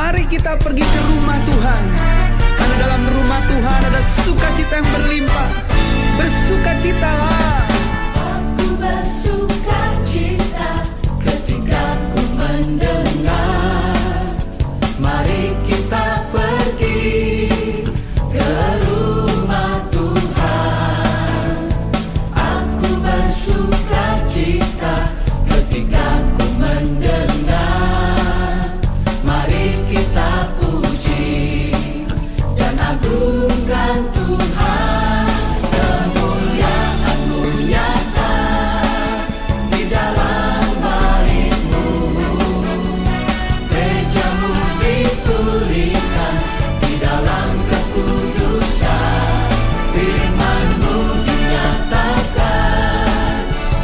Mari kita pergi ke rumah Tuhan, karena dalam rumah Tuhan ada sukacita yang berlimpah. Bersukacitalah. Aku bersukacita ketika ku mendengar. Mari kita pergi ke rumah Tuhan. Aku bersukacita ketika ku mendengar. Mari kita puji dan agungkan Tuhan. Kemuliaan-Mu nyata di dalam bait-Mu. Gereja-Mu dipulihkan di dalam kekudusan. Firman-Mu dinyatakan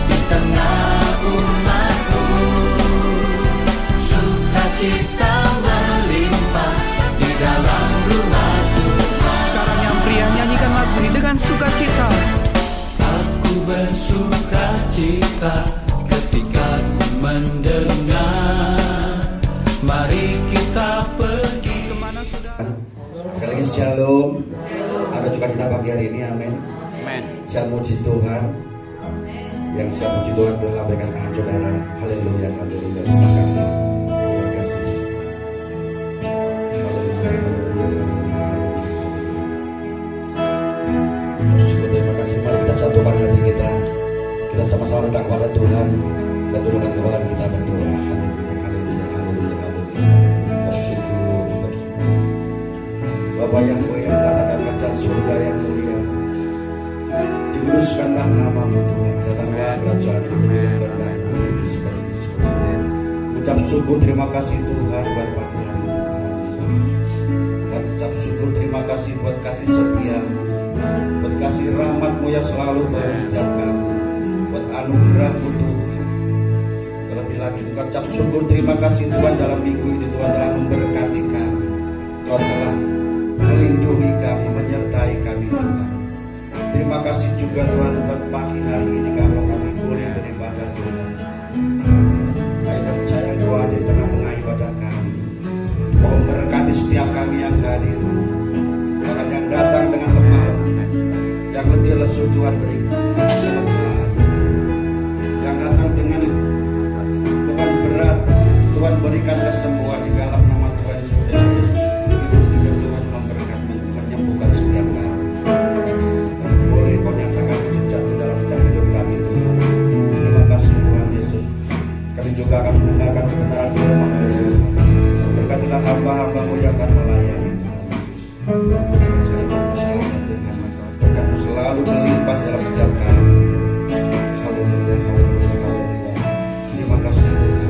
di tengah umat-Mu. Sukacita melimpah di dalam rumah Tuhan. Sekarang yang pria nyanyikan lagu ini dengan sukacita. Aku bersukacita ketika ku mendengar. Mari kita pergi. Kemana saudara? Sekali lagi shalom. Ada sukacita pagi hari ini, amin. Saya muji Tuhan. Yang saya muji Tuhan adalah berikan tangan saudara. Haleluya, haleluya. Terima kasih. Terima kasih. Haleluya, haleluya, haleluya. Terima kasih. Mari kita satukan hati kita. Kita sama-sama datang kepada Tuhan. Kita tundukkan kepala kita berdoa. Haleluya, haleluya, haleluya, haleluya. Bersyukur, bersyukur. Bapa yang mulia, katakan kerajaan surga yang mulia. Dikuduskanlah nama-Mu Tuhan. Datanglah kerajaan-Mu, jadilah kehendak-Mu di seperti di surga. Ucap syukur terima kasih Tuhan buat pagi hari ini. Dan ucap syukur terima kasih buat kasih setia-Mu, buat kasih rahmat-Mu yang selalu baru setiap kami, buat anugerah-Mu Tuhan. Terlebih lagi Tuhan, ucap syukur terima kasih Tuhan dalam minggu ini Tuhan telah memberkati kami. Tuhan telah melindungi kami, menyertai kami Tuhan. Terima kasih juga Tuhan buat pagi hari ini kalau kami boleh beribadah Tuhan. Kami percaya doa di tengah-tengah ibadah kami. Kau memberkati setiap kami yang hadir. Bahkan yang datang dengan lemah, yang letih lesu Tuhan beri kelegaan. Yang datang dengan Tuhan berat, Tuhan berikan kesembuhan di dalam nama Tuhan Yesus. Hidup Tuhan memberkati, menyembuhkan setiap kami. Dan boleh Kau nyatakan mujizat di dalam setiap hidup kami Tuhan. Terima kasih Tuhan Yesus. Kami juga akan mendengarkan kebenaran firman Tuhan. Berkatilah hamba-hamba-Mu yang akan melayani Tuhan Yesus. Saya percaya Tuhan, berkat-Mu selalu melimpah dalam setiap kami. Haleluya, haleluya, haleluya. Terima kasih Tuhan.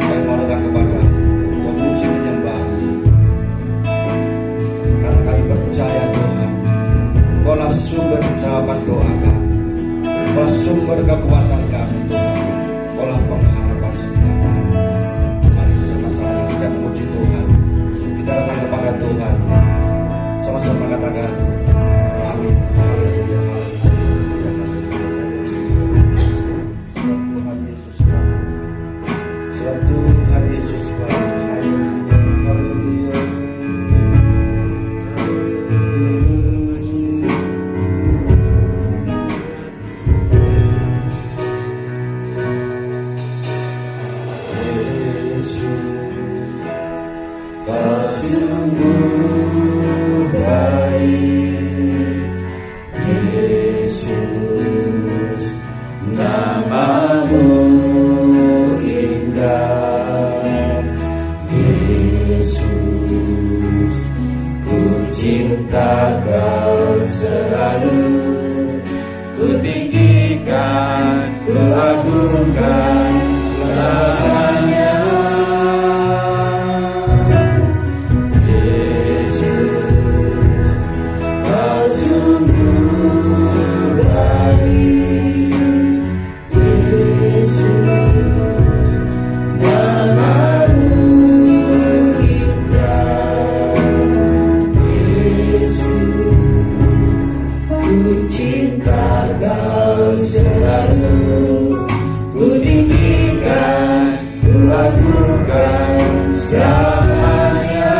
Kami mau datang kepada-Mu, memuji menyembah-Mu. Karena kami percaya Tuhan, Engkaulah sumber jawaban doa kami. Engkaulah sumber kekuatan kami Tuhan. Engkaulah pengharapan setiap kami. Mari sama-sama kita memuji Tuhan. Kita datang kepada Tuhan. Sama-sama katakan amin. Haleluya, haleluya, haleluya. Sebab Tuhan Yesus baik. Haleluya, haleluya. Cinta Kau selalu, ku tinggikan, ku agungkan selamanya. Yesus, Kau sungguh baik. Yesus, nama-Mu indah. Ku cinta Kau selalu, ku tinggikan, ku agungkan selamanya.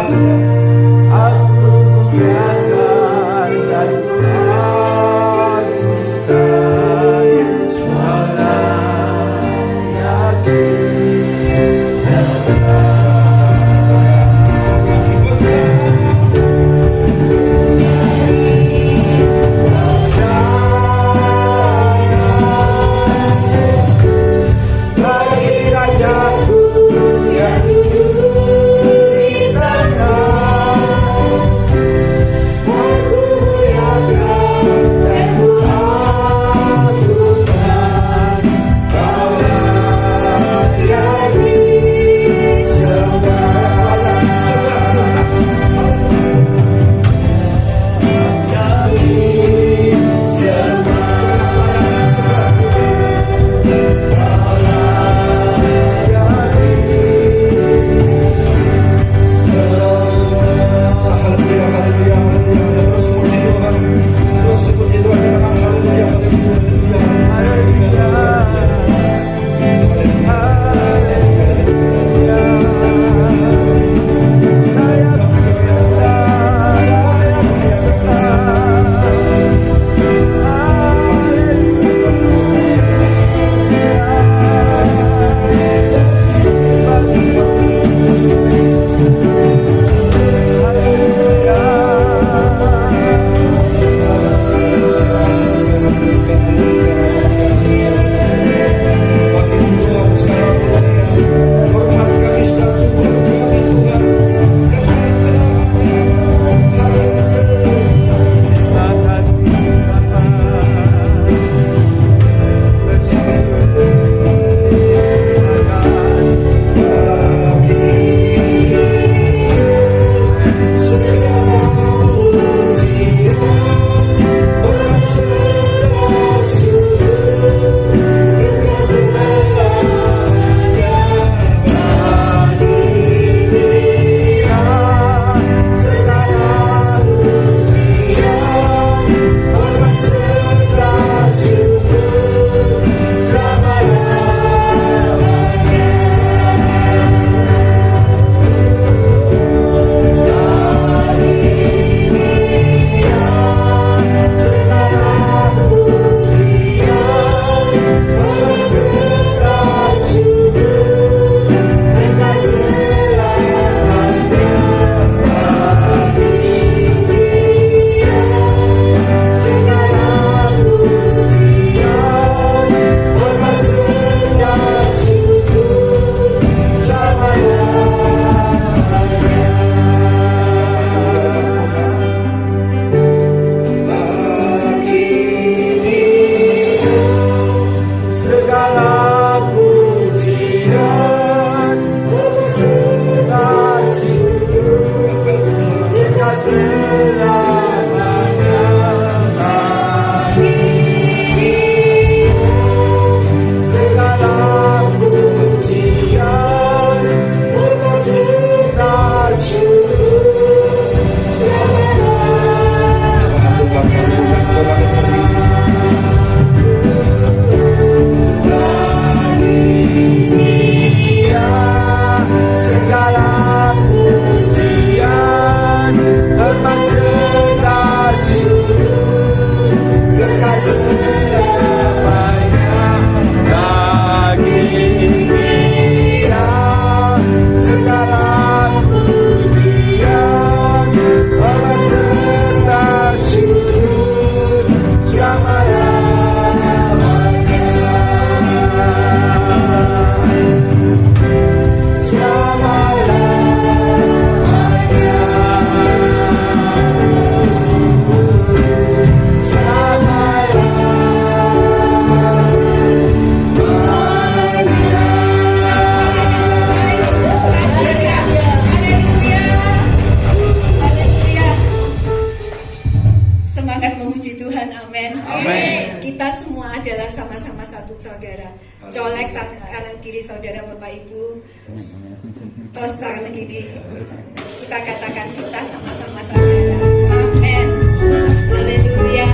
Aku muliakan dan kuagungkan Yesus yakin bagi Rajaku yang duduk di tanah. Aku muliakan dan kuagungkan Kaulah yang disembah colek kanan kiri saudara Bapak Ibu, tos tangan kiri, kita katakan kita sama-sama saudara. Amin. Haleluya.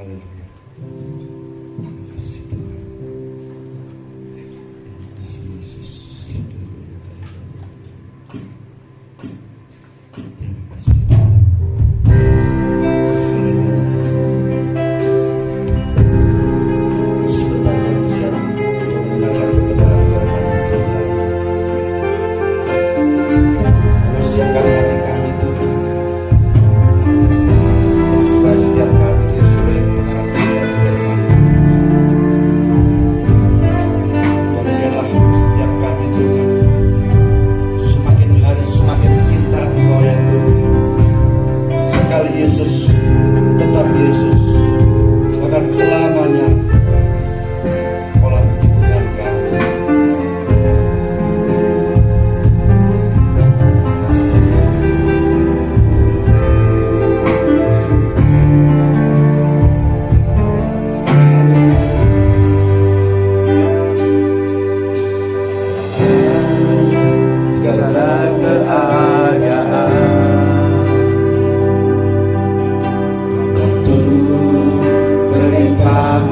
Haleluya. Terima kasih Tuhan. Terima kasih Yesus. Haleluya. Terima kasih Tuhan. Haleluya. Sebentar lagi siap untuk mendengarkan kebenaran firman Tuhan. Persiapkan hati kami Tuhan, supaya setiap kami diisi oleh kebenaran firman. Dan biarlah setiap kami Tuhan semakin hari semakin cinta Engkau ya Tuhan. Sekali Yesus, tetap Yesus, bahkan selamanya Kaulah Tuhan kami. segala keadaan untuk berlimpah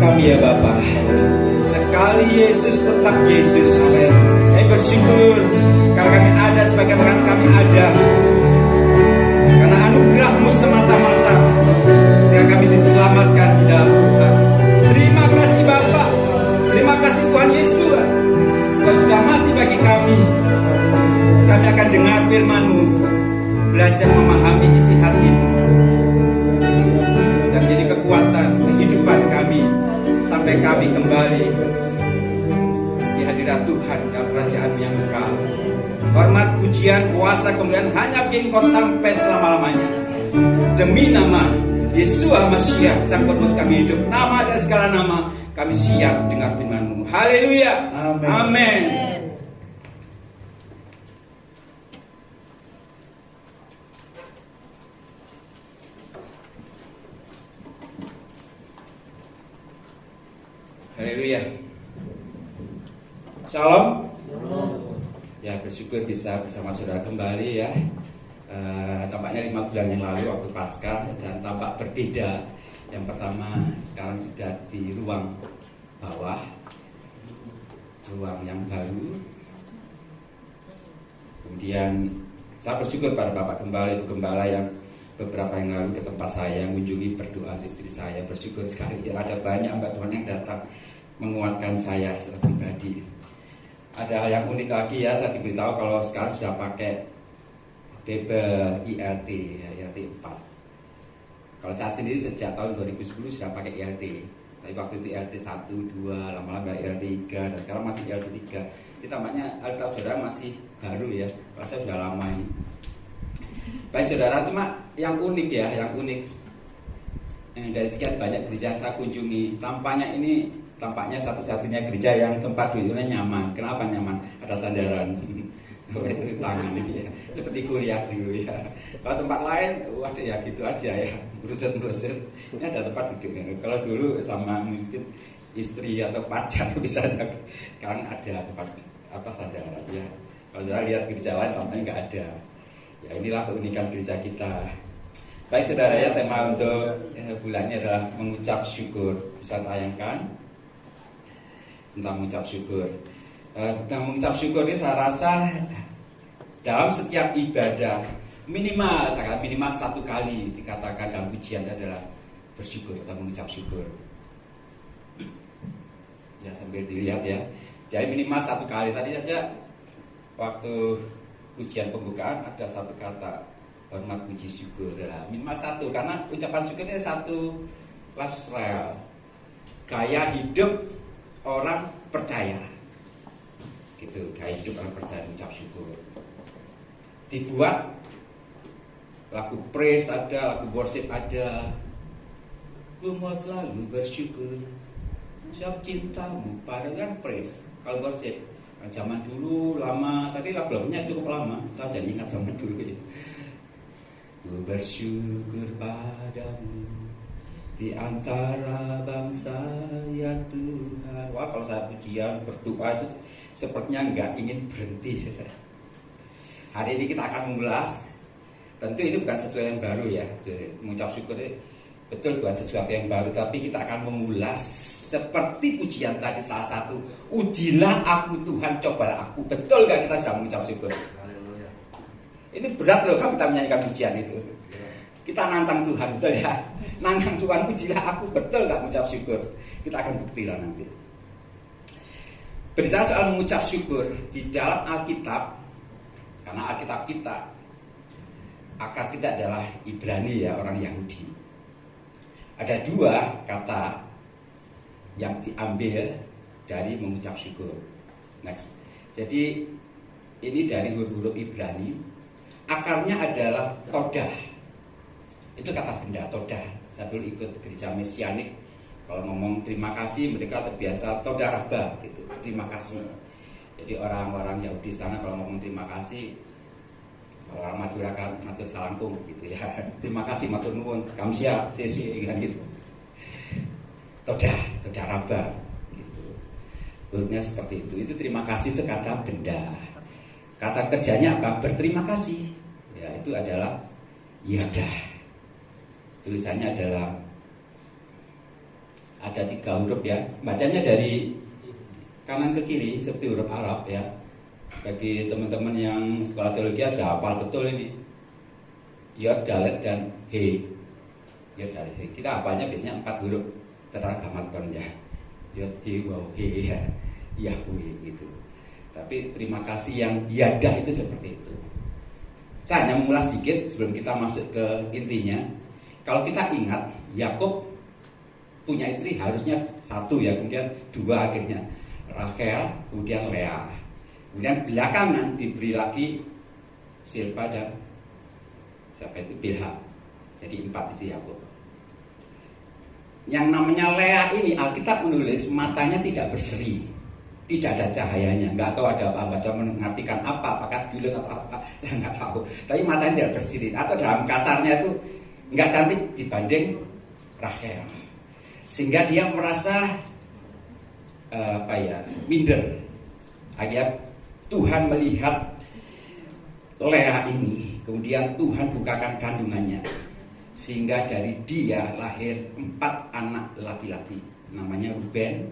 kami ya Bapa. Sekali Yesus tetap Yesus. Kami bersyukur karena kami ada sebagaimana kami ada. Karena anugerah-Mu semata-mata sehingga kami diselamatkan di dalam Tuhan. Terima kasih Bapa. Terima kasih Tuhan Yesus. Kau sudah mati bagi kami. Kami akan dengar firman-Mu, belajar memahami isi hati-Mu, dan menjadi kekuatan kehidupan kami sampai kami kembali di hadirat Tuhan dan kerajaan-Mu yang kekal. Hormat, pujian, kuasa, kemuliaan hanya bagi Engkau sampai selama-lamanya. Demi nama Yesus Masias, Sang Penebus kami hidup, nama dan segala nama, kami siap dengar firman-Mu. Haleluya. Amin. Amin. Haleluya. Shalom. Ya, bersyukur bisa bersama saudara kembali ya. Tampaknya 5 bulan yang lalu waktu Paskah, dan tampak berbeda. Yang pertama, sekarang sudah di ruang bawah, ruang yang baru. Kemudian saya bersyukur pada Bapak Gembala, Ibu Gembala yang beberapa yang lalu ke tempat saya, mengunjungi, berdoa untuk istri saya. Bersyukur sekali ada banyak hamba Tuhan yang datang menguatkan saya secara pribadi. Ada hal yang unik lagi ya, saya diberitahu kalau sekarang sudah pakai Bible ILT, ya, ILT 4. Kalau saya sendiri sejak tahun 2010 sudah pakai ILT. Tapi waktu itu ILT 1, 2, lama-lama ILT 3, dan sekarang masih ILT 3. Ini tampaknya Alkitab saudara masih baru ya, kalau saya sudah lama ini. Baik saudara, cuma yang unik ya, yang unik dari sekian banyak gereja yang saya kunjungi, tampaknya satu-satunya gereja yang tempat duduknya nyaman. Kenapa nyaman? Ada sandaran. Tangan ini ya, seperti kuliah dulu ya. Kalau tempat lain, waduh ya gitu aja ya, merusut. Ini ada tempat duduk. Kalau dulu sama mungkin istri atau pacar bisa, sekarang ada tempat sandaran ya. Kalau saudara lihat gereja lain, tampaknya nggak ada. Ya, inilah keunikan gereja kita. Baik saudara ya, tema untuk bulan ini adalah mengucap syukur. Bisa tayangkan tentang mengucap syukur. Tentang mengucap syukur ini saya rasa dalam setiap ibadah minimal satu kali dikatakan dalam pujian adalah bersyukur atau mengucap syukur. Ya, sambil dilihat ya. Jadi minimal satu kali. Tadi saja waktu pujian pembukaan ada satu kata, hormat, puji, syukur. Nah, minimal satu, karena ucapan syukur ini satu lifestyle, gaya hidup orang percaya. Gitu, gaya hidup orang percaya, ucap syukur. Dibuat lagu praise ada, lagu worship ada. Ku mau selalu bersyukur, siap cintamu pada kan praise. Kalau worship zaman dulu lama, tadi lagu-lagunya cukup lama, saya jadi ingat zaman dulu ya. Ku bersyukur padamu di antara bangsa ya Tuhan. Wah, kalau saya pujian berdoa itu sepertinya nggak ingin berhenti. Hari ini kita akan mengulas. Tentu ini bukan sesuatu yang baru ya, mengucap syukur ini betul bukan sesuatu yang baru, tapi kita akan mengulas seperti pujian tadi salah satu, ujilah aku Tuhan, cobalah aku. Betul gak kita sudah mengucap syukur? Ini berat loh kalau kita menyanyikan pujian itu. Kita nantang Tuhan, betul ya? Nantang Tuhan, ujilah aku, betul gak mengucap syukur? Kita akan buktikan nanti. Berbicara soal mengucap syukur di dalam Alkitab, karena Alkitab kita, akar kita adalah Ibrani ya, orang Yahudi. Ada dua kata yang diambil dari mengucap syukur. Next. Jadi ini dari huruf Ibrani, akarnya adalah todah. Itu kata benda, todah. Saya dulu ikut gereja mesianik, kalau ngomong terima kasih mereka terbiasa todah raba gitu, terima kasih. Jadi orang-orang Yahudi sana kalau ngomong terima kasih, kalau orang Madura kan matur salangkung gitu ya. Terima kasih, matur nuwun, kamsia, sesi gitu. Todah raba gitu. Hurufnya seperti itu. Itu terima kasih itu kata benda. Kata kerjanya apa? Berterima kasih. Ya, itu adalah yada. Tulisannya adalah ada 3 huruf ya. Bacanya dari kanan ke kiri seperti huruf Arab ya. Bagi teman-teman yang sekolah teologi sudah hafal betul ini. Yod, Dalet, dan He. Yod, Dalet, He. Kita hafalnya biasanya 4 huruf tetragrammaton ya. Yod, He, Waw, He ya. Yahweh gitu. Tapi terima kasih yang yadah itu seperti itu. Saya hanya mengulas sedikit sebelum kita masuk ke intinya. Kalau kita ingat, Yakub punya istri harusnya 1 ya, kemudian 2 akhirnya. Rachel, kemudian Lea. Kemudian belakangan diberi lagi Silpa dan siapa itu, Bilha. Jadi 4 istri Yakub. Yang namanya Lea ini Alkitab menulis matanya tidak berseri, tidak ada cahayanya. Nggak tahu ada apa, baca mengartikan apa, apakah Julius atau apa, saya nggak tahu. Tapi matanya tidak berseri, atau dalam kasarnya itu nggak cantik dibanding Rachel, sehingga dia merasa minder. Akhirnya Tuhan melihat Lea ini, kemudian Tuhan bukakan kandungannya, sehingga dari dia lahir 4 anak laki-laki, namanya Ruben,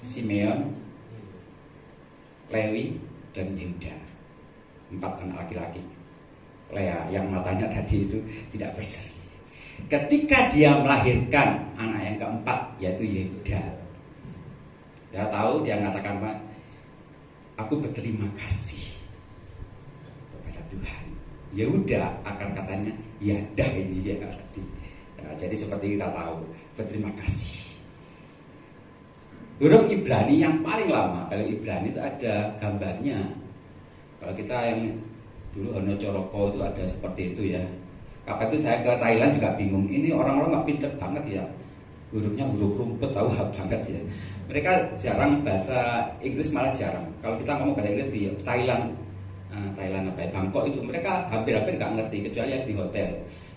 Simeon, Lewi, dan Yehuda. 4 anak laki-laki. Lea yang matanya tadi itu tidak berseri. Ketika dia melahirkan anak yang keempat, yaitu Yehuda, dia tahu, dia mengatakan, aku berterima kasih kepada Tuhan. Yehuda akan katanya yadah ini ya tadi. Nah, jadi seperti kita tahu, berterima kasih. Huruf Ibrani yang paling lama, kalau Ibrani itu ada gambarnya. Kalau kita yang dulu Hono Coroko itu ada seperti itu ya. Kapan itu saya ke Thailand juga bingung, ini orang-orang nggak pinter banget ya, hurufnya huruf rumput, tahu banget ya. Mereka jarang bahasa Inggris, malah jarang. Kalau kita ngomong bahasa Inggris di Thailand Bangkok itu mereka hampir-hampir nggak ngerti, kecuali yang di hotel.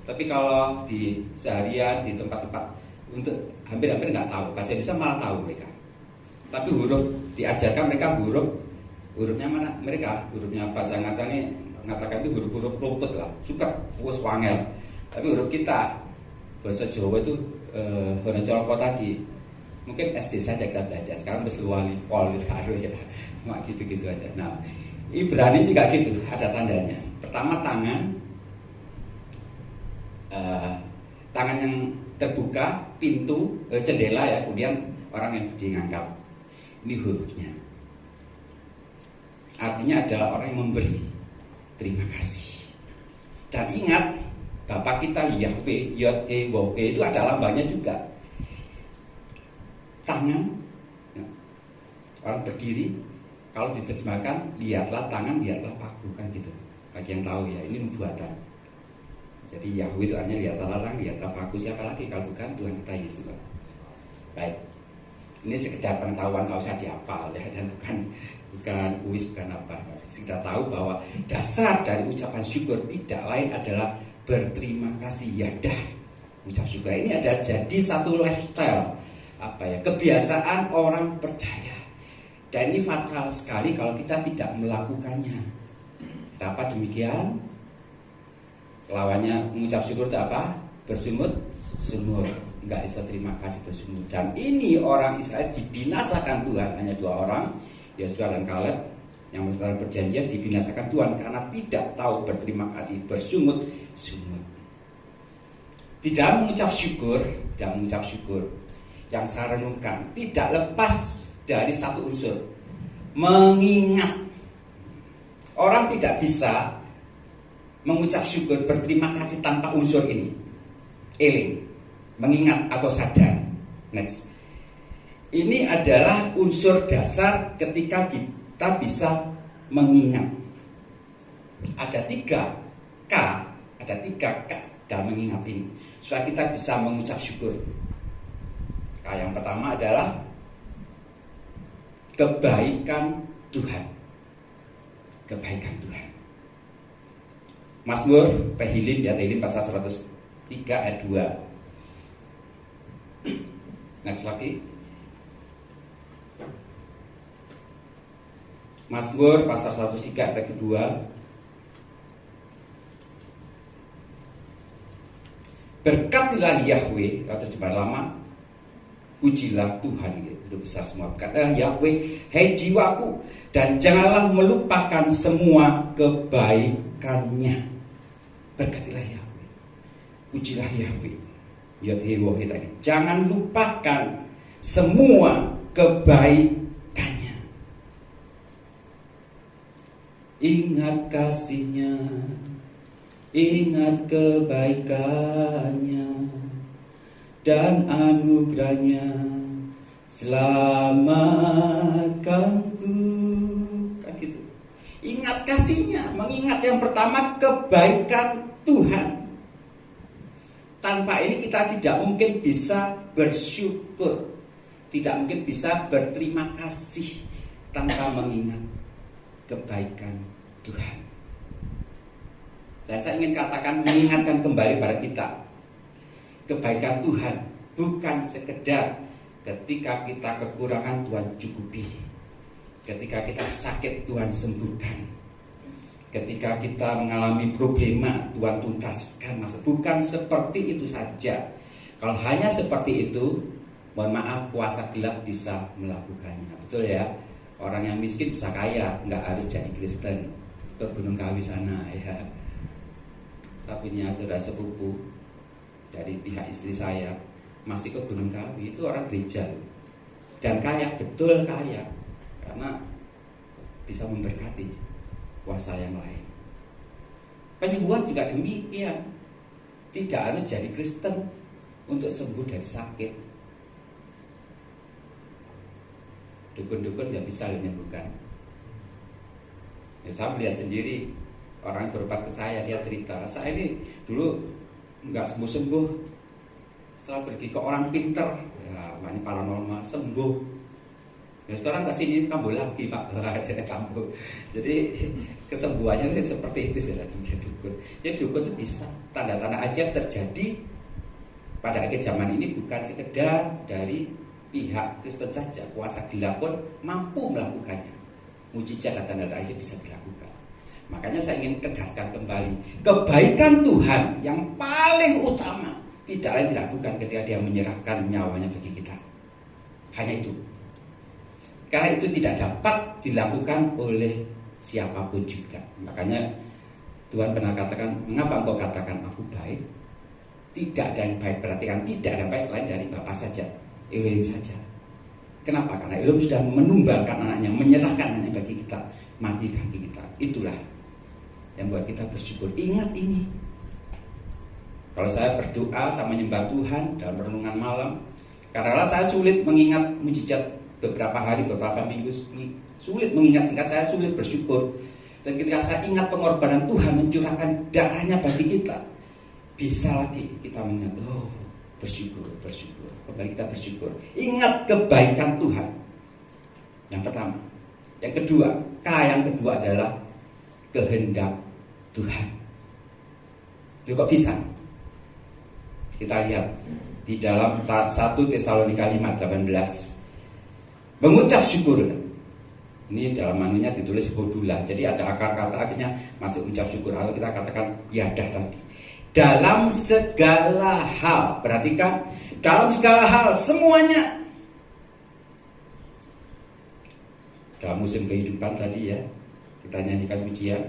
Tapi kalau di seharian di tempat-tempat untuk hampir-hampir nggak tahu. Bahasa Indonesia malah tahu mereka. Tapi huruf diajarkan mereka hurufnya mana? Mereka hurufnya apa? Saya ngatakan itu huruf-huruf rumput lah, suka puas wangel. Tapi huruf kita bahasa Jawa itu Hono Coroko tadi. Mungkin SD saja kita belajar, sekarang masih wali pol sekarang ya, cuma gitu-gitu aja. Nah, Ibrani juga gitu, ada tandanya. Pertama tangan yang terbuka, pintu, jendela ya, kemudian orang yang berdiri ngangkat. Ini hurufnya. Artinya adalah orang yang memberi terima kasih. Dan ingat, Bapak kita Yahweh, Yod-E-Waw-E itu ada lambangnya juga. Tangan, ya. Orang berdiri, kalau diterjemahkan, lihatlah tangan, lihatlah paku, kan gitu. Bagi yang tahu ya, ini nubuatan. Jadi Yahweh itu artinya lihatlah tangan, lihatlah paku, siapa lagi kalau bukan Tuhan kita Yesus. Baik, ini sekedar pengetahuan, gak usah dihafal ya, dan bukan kuis, bukan apa. Kita tahu bahwa dasar dari ucapan syukur tidak lain adalah berterima kasih, yadah. Ucap syukur ini adalah jadi satu lifestyle, kebiasaan orang percaya. Dan ini fatal sekali kalau kita tidak melakukannya. Kenapa demikian? Lawannya mengucap syukur itu apa? Bersungut-sungut. Enggak bisa terima kasih, bersungut. Dan ini orang Israel dibinasakan Tuhan. Hanya 2 orang, Yosua dan Kaleb, yang melakukan perjanjian dibinasakan Tuhan karena tidak tahu berterima kasih, bersungut-sungut. Tidak mengucap syukur. Yang saya renungkan tidak lepas dari satu unsur, mengingat. Orang tidak bisa mengucap syukur, berterima kasih tanpa unsur ini, eling, mengingat atau sadar. Next, ini adalah unsur dasar ketika kita bisa mengingat. Ada 3 K dalam mengingat ini, supaya kita bisa mengucap syukur. Yang pertama adalah kebaikan Tuhan. Mazmur Tehillim ya, Tehillim pasal 103 ayat 2. Next lagi. Mazmur pasal 103 ayat kedua. Berkatilah Yahweh, atau terjemahan lama, Pujilah Tuhan, itu besar semua. Katakan Yahweh, hai jiwaku, dan janganlah melupakan semua kebaikannya. Berkatilah Yahweh, pujilah Yahweh. Yod-He-Wo-He tadi. Jangan lupakan semua kebaikannya. Ingat kasih-Nya, ingat kebaikannya dan anugerahnya, selamatkanku. Kan gitu. Ingat kasih-Nya, mengingat yang pertama kebaikan Tuhan. Tanpa ini kita tidak mungkin bisa bersyukur, tidak mungkin bisa berterima kasih tanpa mengingat kebaikan Tuhan. Dan saya ingin katakan, mengingatkan kembali pada kita, kebaikan Tuhan bukan sekedar ketika kita kekurangan Tuhan cukupi, ketika kita sakit Tuhan sembuhkan, ketika kita mengalami problema Tuhan tuntaskan. Bukan seperti itu saja. Kalau hanya seperti itu, mohon maaf, kuasa gelap bisa melakukannya. Betul ya? Orang yang miskin bisa kaya, nggak harus jadi Kristen. Ke Gunung Kawi sana ya. Saya punya saudara sepupu dari pihak istri saya, masih ke Gunung Kawi, itu orang gereja dan kaya, betul kaya, karena bisa memberkati kuasa yang lain. Penyembuhan juga demikian, tidak harus jadi Kristen untuk sembuh dari sakit. Dukun-dukun ya bisa menyembuhkan. Ya, saya melihat sendiri, orang yang berobat ke saya, dia cerita, saya ini dulu nggak sembuh-sembuh, setelah pergi ke orang pinter, ya ini paranormal, sembuh. Ya sekarang kesini kambuh lagi Pak, jadi kambuh. Jadi kesembuhannya seperti itu sudah dukun. Jadi dukun itu bisa, tanda-tanda ajaib terjadi pada akhir zaman ini bukan sekedar dari pihak Kristen saja, kuasa gelap pun mampu melakukannya. Mujizat dan tanda-tanda ajaib bisa dilakukan. Makanya saya ingin tegaskan kembali, kebaikan Tuhan yang paling utama tidak lain tidak bukan ketika dia menyerahkan nyawanya bagi kita. Hanya itu. Karena itu tidak dapat dilakukan oleh siapapun juga. Makanya Tuhan pernah katakan, mengapa engkau katakan aku baik? Tidak ada yang baik, perhatikan, tidak ada yang baik selain dari Bapa saja, Elohim saja. Kenapa? Karena Elohim sudah menumbalkan anaknya, menyerahkan anaknya bagi kita, mati bagi kita. Itulah yang buat kita bersyukur. Ingat ini. Kalau saya berdoa sama menyembah Tuhan dalam renungan malam, karena saya sulit mengingat mujizat beberapa hari, beberapa minggu, sulit mengingat sehingga saya sulit bersyukur. Dan ketika saya ingat pengorbanan Tuhan mencurahkan darahnya bagi kita, bisa lagi kita mengingat, oh bersyukur, kembali kita bersyukur. Ingat kebaikan Tuhan. Yang pertama. Yang kedua, yang kedua adalah kehendak Tuhan. Itu kok bisa? Kita lihat di dalam 1 Tesalonika 5:18. Mengucap syukur. Ini dalam manunya ditulis hodulah. Jadi ada akar kata akhirnya masuk ucap syukur. Kalau kita katakan yadah tadi. Dalam segala hal. Perhatikan. Dalam segala hal. Semuanya. Dalam musim kehidupan tadi ya. Kita nyanyikan pujian.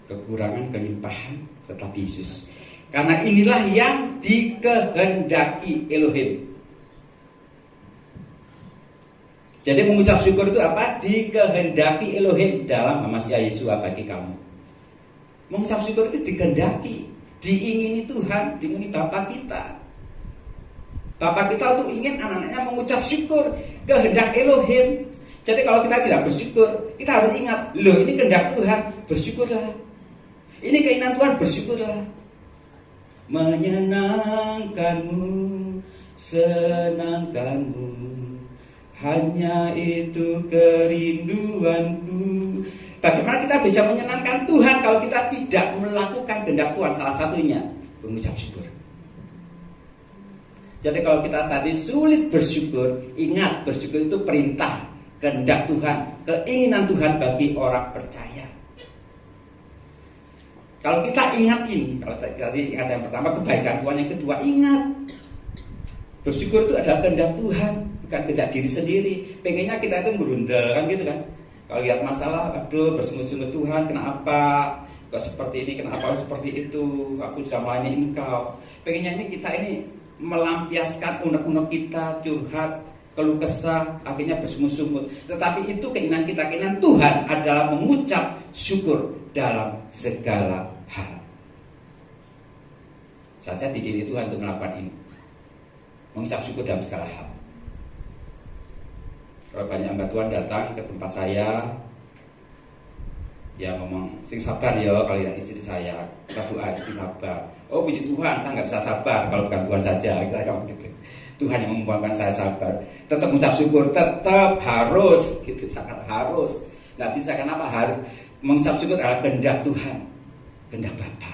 Kekurangan, kelimpahan. Tetapi Yesus. Karena inilah yang dikehendaki Elohim. Jadi mengucap syukur itu apa? Dikehendaki Elohim dalam Masiah Yeshua bagi kamu. Mengucap syukur itu dikehendaki, diingini Tuhan, diingini Bapa kita. Bapa kita tuh ingin anak-anaknya mengucap syukur, kehendak Elohim. Jadi kalau kita tidak bersyukur, kita harus ingat, loh ini kehendak Tuhan, bersyukurlah. Ini keinginan Tuhan, bersyukurlah. Menyenangkanmu, senangkanmu. Hanya itu kerinduanku. Bagaimana kita bisa menyenangkan Tuhan kalau kita tidak melakukan kehendak Tuhan? Salah satunya mengucap syukur. Jadi kalau kita saat ini sulit bersyukur, ingat bersyukur itu perintah, kehendak Tuhan, keinginan Tuhan bagi orang percaya. Kalau kita ingat ini, kalau tadi ingat yang pertama kebaikan Tuhan, yang kedua ingat Bersyukur itu adalah kehendak Tuhan, bukan kehendak diri sendiri. Pengennya kita itu berundel kan gitu kan. Kalau lihat masalah, aduh bersungut-sungut Tuhan, kenapa kok seperti ini, kenapa seperti itu, aku sudah melayani Engkau. Pengennya ini kita ini melampiaskan unek-unek kita, curhat, keluh kesah, akhirnya bersungut-sungut. Tetapi itu keinginan kita, keinginan Tuhan adalah mengucap syukur dalam segala hal. Saja dididik Tuhan untuk melakukan ini, mengucap syukur dalam segala hal. Kalau banyak hamba Tuhan datang ke tempat saya, ya ngomong, sing sabar ya kalau lihat istri saya, kita doa istri sabar. Oh puji Tuhan, saya nggak bisa sabar kalau bukan Tuhan saja. Kita ngomong gitu. Tuhan yang membuatkan saya sabar. Tetap mengucap syukur, tetap harus, gitu, sangat harus. Nggak bisa, kenapa harus? Mengucap syukur adalah kehendak Tuhan, kehendak Bapa.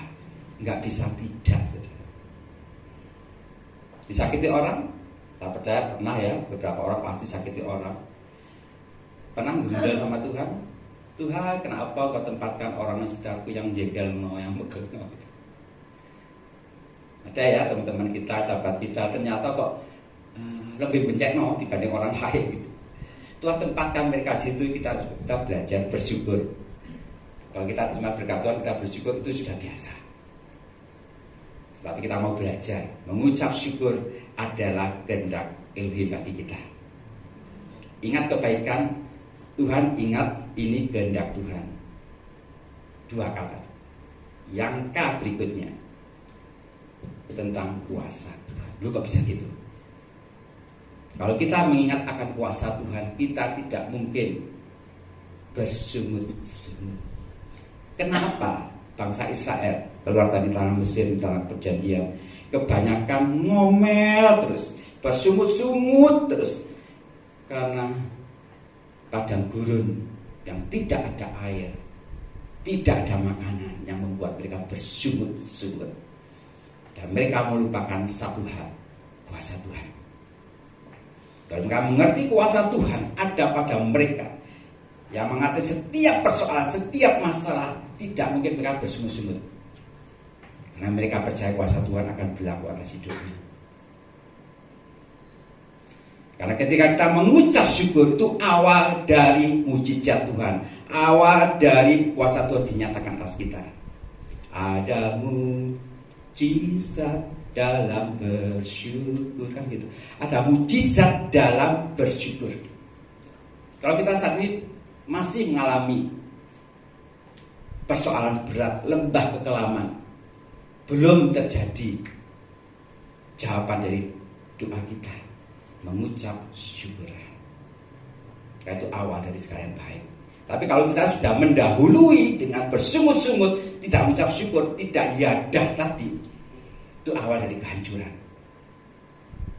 Nggak bisa tidak, saudara. Disakiti orang, saya percaya pernah ya, beberapa orang pasti sakiti orang. Pernah ngundel sama Tuhan, Tuhan kenapa kau tempatkan orang yang sekitarku yang jegal yang begel gitu. Ada ya teman-teman kita, sahabat kita, ternyata kok lebih bencana dibanding orang lain gitu. Tuhan tempatkan mereka situ, kita belajar bersyukur. Kalau kita terima berkat Tuhan, kita bersyukur, itu sudah biasa. Tapi kita mau belajar, mengucap syukur adalah kehendak Ilahi bagi kita. Ingat kebaikan Tuhan, ingat ini kehendak Tuhan. Dua kata. Yang K berikutnya tentang kuasa Tuhan. Lu kok bisa gitu? Kalau kita mengingat akan kuasa Tuhan, kita tidak mungkin bersungut-sungut. Kenapa bangsa Israel keluar dari tanah Mesir, tanah perjanjian, kebanyakan ngomel terus, bersungut-sungut terus? Karena padang gurun yang tidak ada air, tidak ada makanan, yang membuat mereka bersungut-sungut. Dan mereka melupakan satu hal, kuasa Tuhan. Dan mereka mengerti kuasa Tuhan ada pada mereka, yang mengatasi setiap persoalan, setiap masalah. Tidak mungkin mereka bersungut-sungut, karena mereka percaya kuasa Tuhan akan berlaku atas hidupnya. Karena ketika kita mengucap syukur, itu awal dari mujizat Tuhan, awal dari kuasa Tuhan dinyatakan atas kita. Ada mujizat dalam bersyukur, kan gitu. Ada mujizat dalam bersyukur. Kalau kita saat ini masih mengalami persoalan berat, lembah kekelaman, belum terjadi jawaban dari doa kita, mengucap syukur. Itu awal dari segala yang baik. Tapi kalau kita sudah mendahului dengan bersungut-sungut, tidak mengucap syukur, tidak yadah tadi, itu awal dari kehancuran.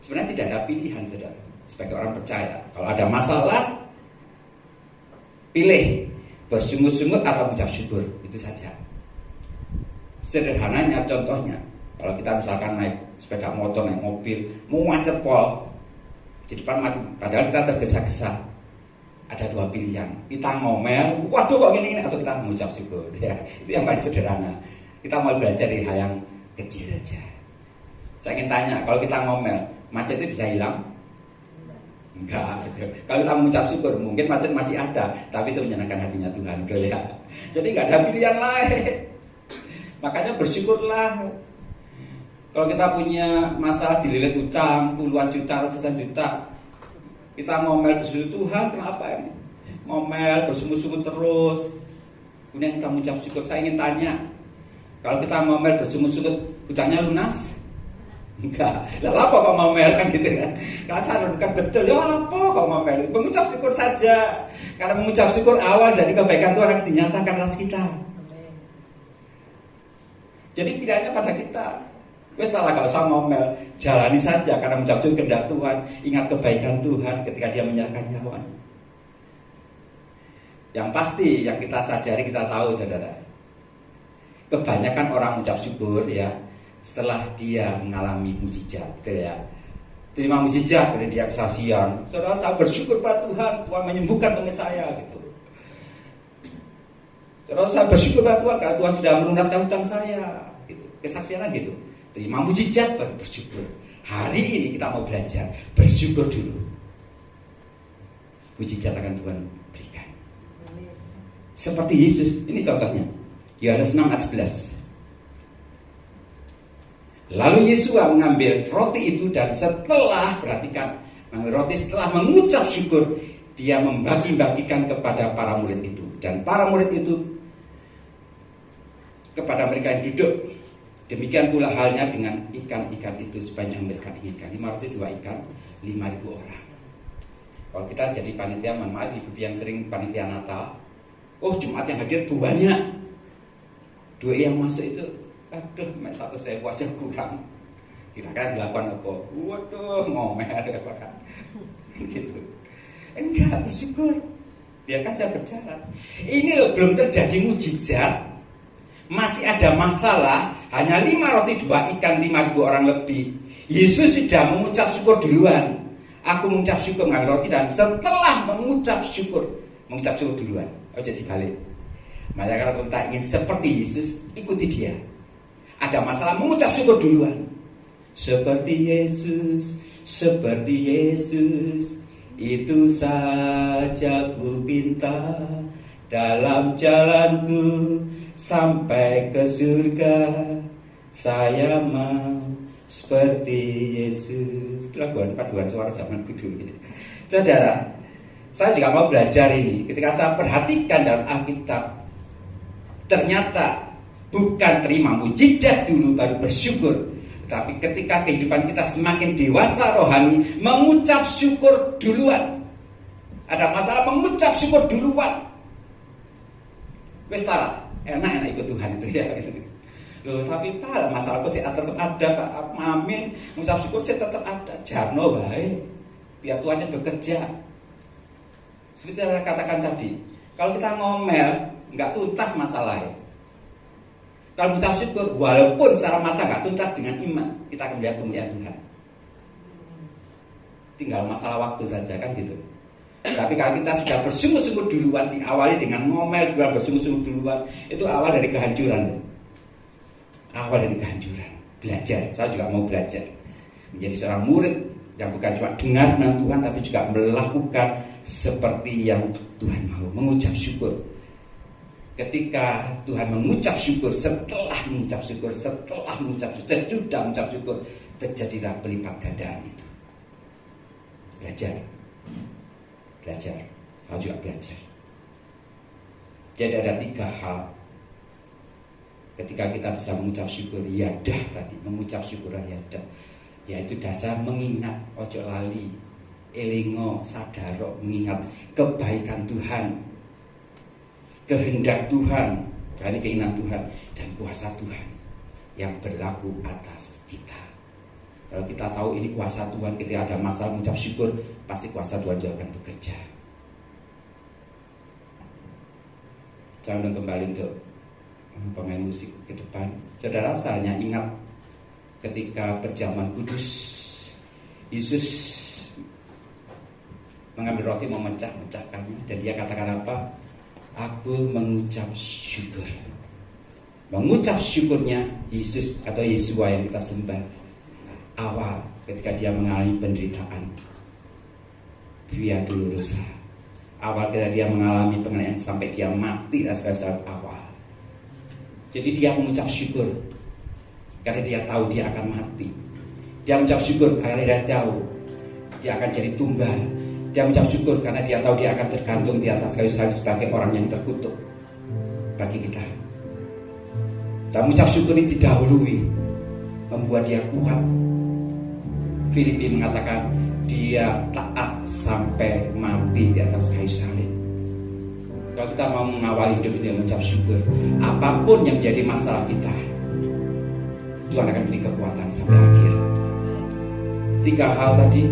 Sebenarnya tidak ada pilihan, saudara. Sebagai orang percaya, kalau ada masalah, pilih bersungut-sungut atau mengucap syukur, itu saja. Sederhananya, contohnya, kalau kita misalkan naik sepeda motor, naik mobil, mau macet pol, di depan macet, padahal kita tergesa-gesa, ada dua pilihan. Kita ngomel, waduh kok gini, atau kita mengucap syukur. Ya, itu yang paling sederhana. Kita mau belajar dari hal yang kecil aja. Saya ingin tanya, kalau kita ngomel, macet itu bisa hilang? Enggak, gitu. Kalau kita mengucap syukur, mungkin macet masih ada, tapi itu menyenangkan hatinya Tuhan, gitu ya. Jadi nggak ada pilihan lain. Makanya bersyukurlah. Kalau kita punya masalah dililit utang, puluhan juta, ratusan juta, kita ngomel bersyukur, Tuhan kenapa ini? Ngomel, bersungut-sungut terus. Kemudian kita mengucap syukur. Saya ingin tanya, kalau kita ngomel, bersungut-sungut, hutangnya lunas? Enggak, lah apa kok ngomel kan gitu kan? Karena saya bukan betul, ya apa kok ngomel? Mengucap syukur saja. Karena mengucap syukur awal dari kebaikan Tuhan akan dinyatakan atas kita. Jadi pilihannya pada kita. Wes tak gak usah ngomel, jalani saja karena mengucap syukur kehendak Tuhan, ingat kebaikan Tuhan ketika Dia menyerahkan nyawanya. Yang pasti yang kita sadari, kita tahu, saudara, kebanyakan orang mengucap syukur ya setelah dia mengalami mujizat, betul ya. Terima mujizat, kemudian dia kesaksian, saudara saya bersyukur pada Tuhan, Tuhan menyembuhkan teman saya gitu. Saudara saya bersyukur pada Tuhan karena Tuhan sudah melunaskan hutang saya gitu. Kesaksiannya gitu. Terima mujizat baru bersyukur. Hari ini kita mau belajar bersyukur dulu. Mujizat akan Tuhan berikan. Seperti Yesus, ini contohnya. Yohanes 6 ayat 11. Lalu Yesus mengambil roti itu dan setelah, perhatikan, mengambil roti setelah mengucap syukur, dia membagi-bagikan kepada para murid itu. Dan para murid itu kepada mereka yang duduk. Demikian pula halnya dengan ikan-ikan itu sebanyak yang mereka inginkan. 5 roti 2 ikan, 5.000 orang. Kalau kita jadi panitia, mohon maaf ibu yang sering panitia Natal, oh Jumat yang hadir banyak. 2 yang masuk itu, aduh, satu saya wajah kurang. Kira-kira dilakukan apa? Waduh, ngomel ada apa kan? Gitu. Enggak, bersyukur. Biarkan saya berjalan. Ini loh belum terjadi mujizat. Masih ada masalah, hanya 5 roti 2 ikan 5.000 orang lebih. Yesus sudah mengucap syukur duluan. Aku mengucap syukur mengambil roti dan setelah mengucap syukur duluan. Oh jadi balik. Maka kalau kita ingin seperti Yesus, ikuti dia. Ada masalah, mengucap syukur duluan. Seperti Yesus, itu saja ku pinta dalam jalanku. Sampai ke surga, saya mau seperti Yesus. Laguan paduan suara zaman dulu ini. Saudara, saya juga mau belajar ini. Ketika saya perhatikan dalam Alkitab, ternyata bukan terima mujizat dulu baru bersyukur, tapi ketika kehidupan kita semakin dewasa rohani, mengucap syukur duluan. Ada masalah, mengucap syukur duluan. Wes enak ikut Tuhan itu ya. Loh tapi Pak, masalahku sih tetap ada Pak. Amin. Mengucap syukur sih tetap ada. Jarno baik. Biar Tuhannya bekerja. Seperti saya katakan tadi, kalau kita ngomel nggak tuntas masalahnya. Kalau mengucap syukur, walaupun secara mata nggak tuntas dengan iman, kita akan melihat kemuliaan Tuhan. Tinggal masalah waktu saja kan gitu. Tapi kalau kita sudah bersungguh-sungguh duluan, diawali dengan ngomel, duluan bersungguh-sungguh duluan, itu awal dari kehancuran. Awal dari kehancuran. Belajar, saya juga mau belajar menjadi seorang murid yang bukan cuma dengar tentang Tuhan, tapi juga melakukan seperti yang Tuhan mau, mengucap syukur. Ketika Tuhan mengucap syukur, setelah mengucap syukur, sesudah mengucap syukur, terjadilah pelipat gandaan itu. Belajar, saya juga belajar. Jadi ada 3 hal ketika kita bisa mengucap syukur, yadah tadi, mengucap syukurlah yadah, yaitu dasar mengingat, ojo lali, elingo, sadaro, mengingat kebaikan Tuhan, kehendak Tuhan, ini keinginan Tuhan, dan kuasa Tuhan yang berlaku atas kita. Kalau kita tahu ini kuasa Tuhan, ketika ada masalah mengucap syukur, pasti kuasa Tuhan juga akan bekerja. Jangan kembali untuk pemain musik ke depan. Saudara, saya hanya ingat ketika perjamuan kudus, Yesus mengambil roti, memecahkannya, dan dia katakan apa? Aku mengucap syukur. Mengucap syukurnya Yesus atau Yesua yang kita sembah, awal ketika dia mengalami penderitaan, Via Dolorosa, awal ketika dia mengalami penganiayaan sampai dia mati, saat awal. Jadi dia mengucap syukur karena dia tahu dia akan mati. Dia mengucap syukur karena dia tahu dia akan jadi tumbal. Dia mengucap syukur karena dia tahu dia akan tergantung di atas kayu salib sebagai orang yang terkutuk bagi kita. Dan mengucap syukur ini didahului, membuat dia kuat. Filipi mengatakan dia taat sampai mati di atas kayu salib. Kalau kita mau mengawali hidup ini mengucap syukur, apapun yang menjadi masalah kita, Tuhan akan beri kekuatan sampai akhir. 3 hal tadi.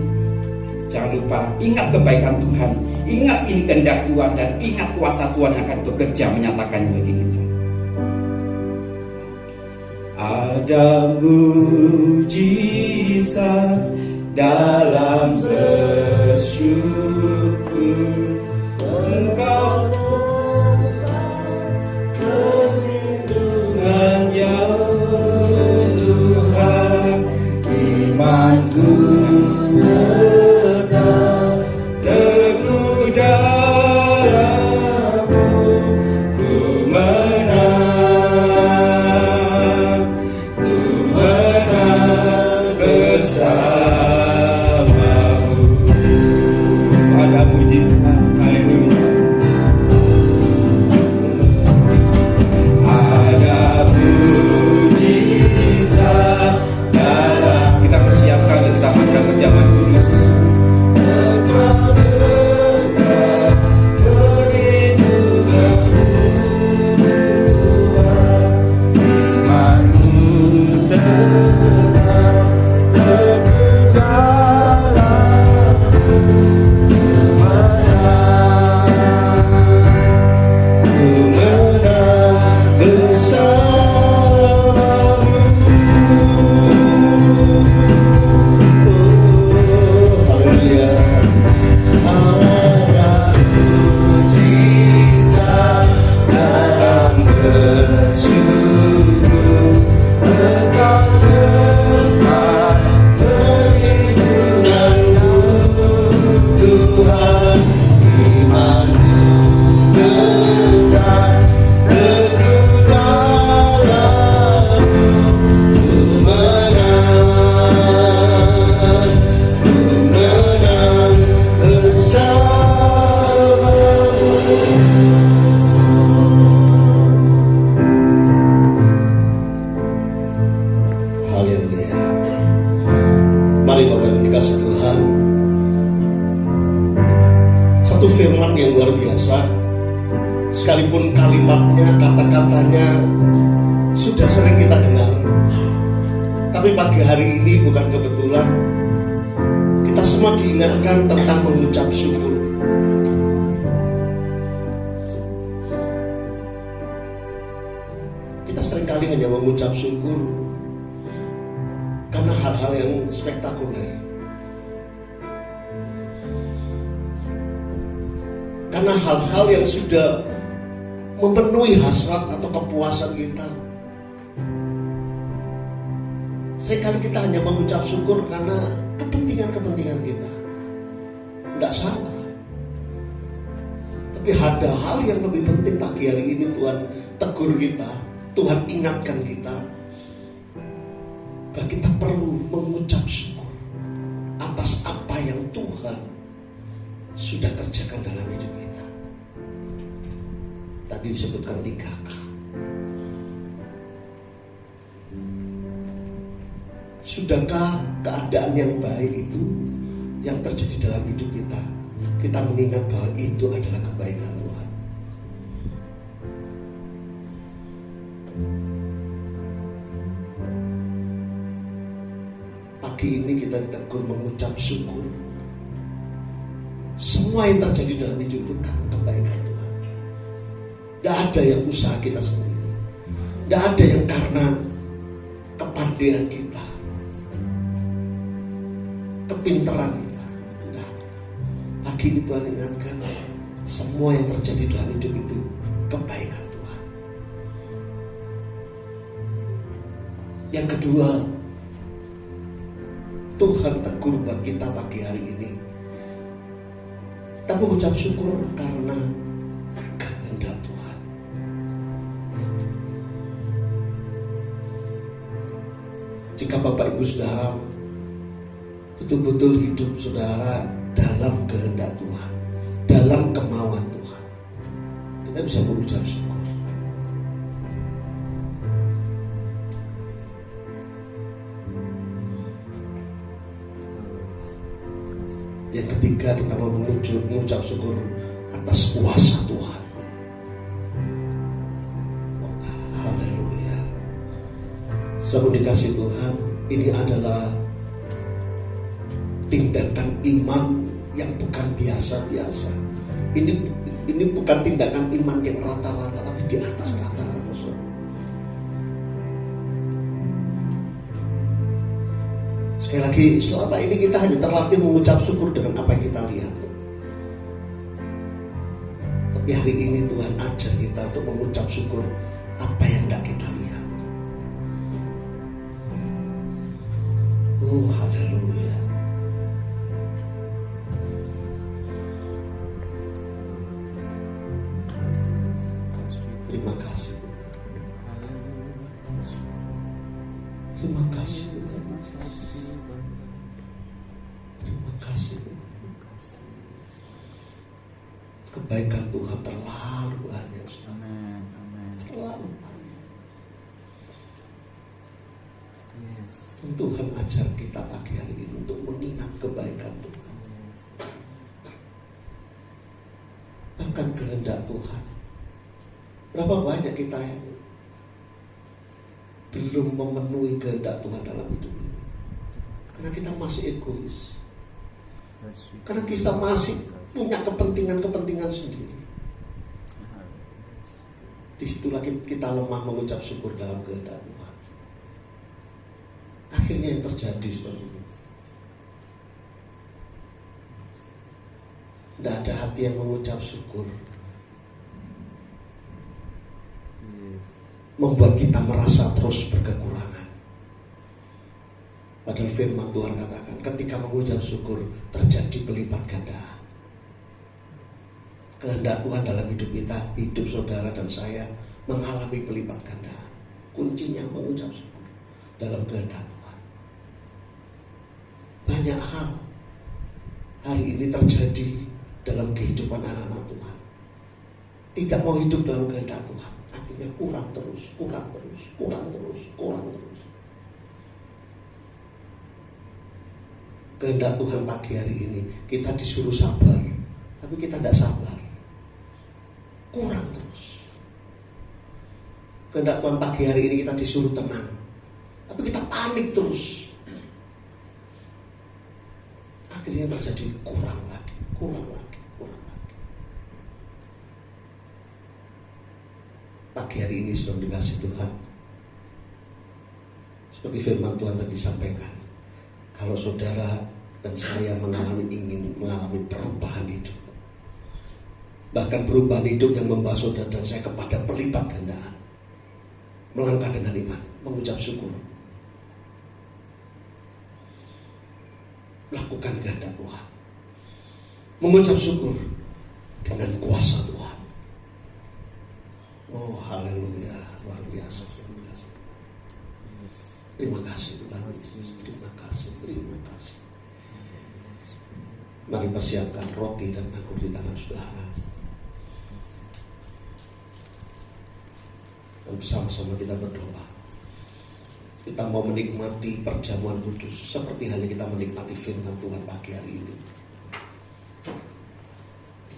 Jangan lupa, ingat kebaikan Tuhan, ingat ini kehendak Tuhan, dan ingat kuasa Tuhan yang akan bekerja menyatakannya bagi kita. Ada mujizat dalam bersyukur. Engkau perlindungan yang Tuhan, iman mujizat. Haleluya. Ada mujizat dalam, kita persiapkan kita masuk ke zaman kudus. Satu firman yang luar biasa, sekalipun kalimatnya, kata-katanya sudah sering kita dengar, tapi pagi hari ini bukan kebetulan kita semua diingatkan tentang mengucap syukur. Kita seringkali hanya mengucap syukur karena hal-hal yang spektakuler, karena hal-hal yang sudah memenuhi hasrat atau kepuasan kita. Seringkali kita hanya mengucap syukur karena kepentingan-kepentingan kita. Tidak salah, tapi ada hal yang lebih penting pagi hari ini. Tuhan tegur kita, Tuhan ingatkan kita bahwa kita perlu mengucap syukur atas apa yang Tuhan sudah kerjakan dalam hidup kita. Tadi disebutkan 3K. Sudahkah keadaan yang baik itu yang terjadi dalam hidup kita, kita mengingat bahwa itu adalah kebaikan Tuhan? Pagi ini kita ditegur mengucap syukur. Semua yang terjadi dalam hidup itu karena kebaikan Tuhan. Tidak ada yang usaha kita sendiri, tidak ada yang karena kepandaian kita, kepintaran kita. Tidak. Pagi ini Tuhan ingatkan, semua yang terjadi dalam hidup itu kebaikan Tuhan. Yang kedua, Tuhan tegur buat kita pagi hari ini, kita mengucap syukur karena kehendak Tuhan. Jika Bapak Ibu Saudara betul-betul hidup saudara dalam kehendak Tuhan, dalam kemauan Tuhan, kita bisa mengucap syukur. Yang ketiga, kita mau mengucap syukur atas kuasa Tuhan. Haleluya. Saudara dikasih Tuhan, ini adalah tindakan iman yang bukan biasa-biasa. Ini bukan tindakan iman yang rata-rata, tapi di atas rata-rata. Sekali lagi, selama ini kita hanya terlatih mengucap syukur dengan apa yang kita lihat. Tapi hari ini Tuhan ajar kita untuk mengucap syukur apa yang tidak kita lihat. Oh, haleluya. Terima kasih Tuhan. Terima kasih Tuhan. Terima kasih Tuhan. Kebaikan Tuhan terlalu banyak, Amin. Amin. terlalu banyak. Yes. Dan Tuhan ajar kita pagi hari ini untuk mengingat kebaikan Tuhan, Yes. bahkan kehendak Tuhan. Berapa banyak kita yang belum memenuhi kehendak Tuhan dalam hidup ini, karena kita masih egois, karena kita masih punya kepentingan-kepentingan sendiri. Disitulah kita lemah mengucap syukur dalam kehendak Tuhan. Akhirnya yang terjadi seperti ini. Tidak ada hati yang mengucap syukur, membuat kita merasa terus berkekurangan. Padahal firman Tuhan katakan, ketika mengucap syukur terjadi pelipat gandaan. Kehendak Tuhan dalam hidup kita, hidup saudara dan saya mengalami pelipat gandaan. Kuncinya mengucap syukur dalam kehendak Tuhan. Banyak hal hari ini terjadi dalam kehidupan anak-anak Tuhan. Tidak mau hidup dalam kehendak Tuhan, akhirnya kurang terus. Kehendak Tuhan pagi hari ini, kita disuruh sabar, tapi kita tidak sabar. Kurang terus. Kehendak Tuhan pagi hari ini kita disuruh tenang, tapi kita panik terus. Akhirnya terjadi kurang lagi. Pagi hari ini sudah dikasih Tuhan, seperti firman Tuhan tadi sampaikan, kalau saudara dan saya ingin mengalami perubahan hidup, bahkan perubahan hidup yang membawa saudara dan saya kepada pelipat gandaan, melangkah dengan iman, mengucap syukur, lakukan kehendak Tuhan, mengucap syukur dengan kuasa Tuhan. Oh haleluya, luar biasa. Terima kasih Tuhan Yesus, terima kasih. Mari persiapkan roti dan anggur di tangan saudara, dan bersama-sama kita berdoa. Kita mau menikmati perjamuan kudus seperti halnya kita menikmati firman Tuhan pagi hari ini.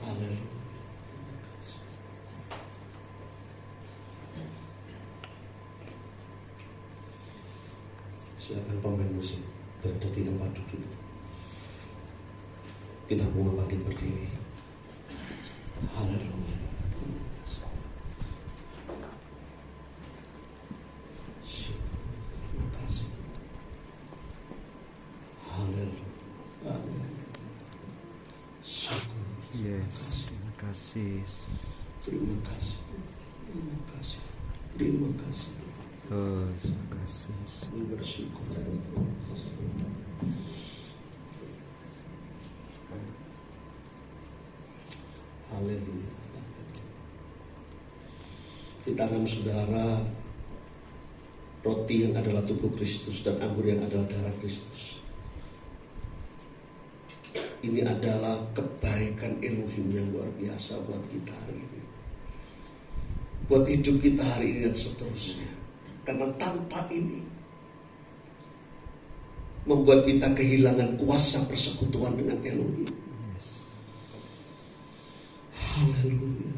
Haleluya. Silakan pemain musik berada di tempat duduk. Kita mau bangkit berdiri. Haleluya. Terima kasih. Haleluya. Syukur. Yes. Terima kasih. Terima kasih. Terima kasih. Oh, terima kasih. Bersyukur. Haleluya. Di tangan saudara roti yang adalah tubuh Kristus dan anggur yang adalah darah Kristus. Ini adalah kebaikan Elohim yang luar biasa buat kita hari ini, buat hidup kita hari ini dan seterusnya. Karena tanpa ini membuat kita kehilangan kuasa persekutuan dengan Elohim. Haleluya.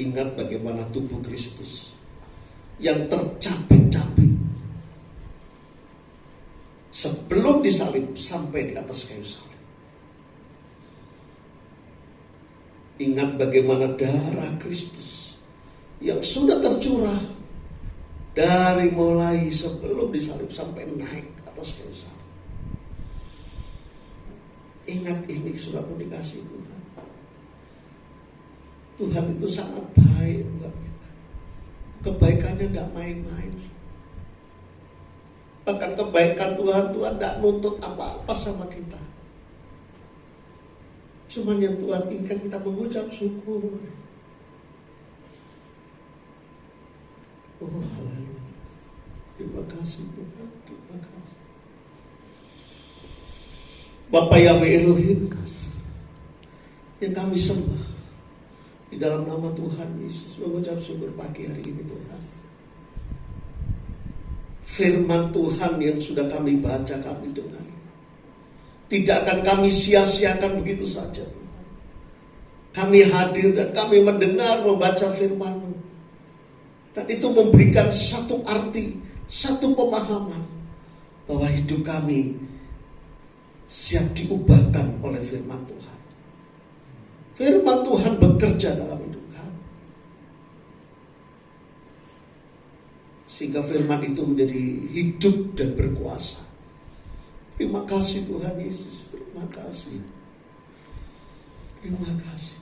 Ingat bagaimana tubuh Kristus yang tercapit-capit sebelum disalib sampai di atas kayu salib. Ingat bagaimana darah Kristus yang sudah tercurah dari mulai sebelum disalib sampai naik atas kayu salib. Ingat ini sudah dikasih Tuhan. Tuhan itu sangat baik buat kita. Kebaikannya tidak main-main. Bahkan kebaikan Tuhan tidak nuntut apa-apa sama kita. Cuman yang Tuhan inginkan kita mengucap syukur. Oh haleluya. Terima kasih Tuhan. Terima kasih. Bapa Yahweh Elohim, yang kami sembah di dalam nama Tuhan Yesus, mengucap syukur pagi hari ini Tuhan. Firman Tuhan yang sudah kami baca, kami dengar, tidak akan kami sia-siakan begitu saja Tuhan. Kami hadir dan kami mendengar, membaca firman-Mu, dan itu memberikan satu arti, satu pemahaman bahwa hidup kami siap diubahkan oleh firman Tuhan. Firman Tuhan bekerja dalam hidup kami, sehingga firman itu menjadi hidup dan berkuasa. Terima kasih Tuhan Yesus, terima kasih. Terima kasih.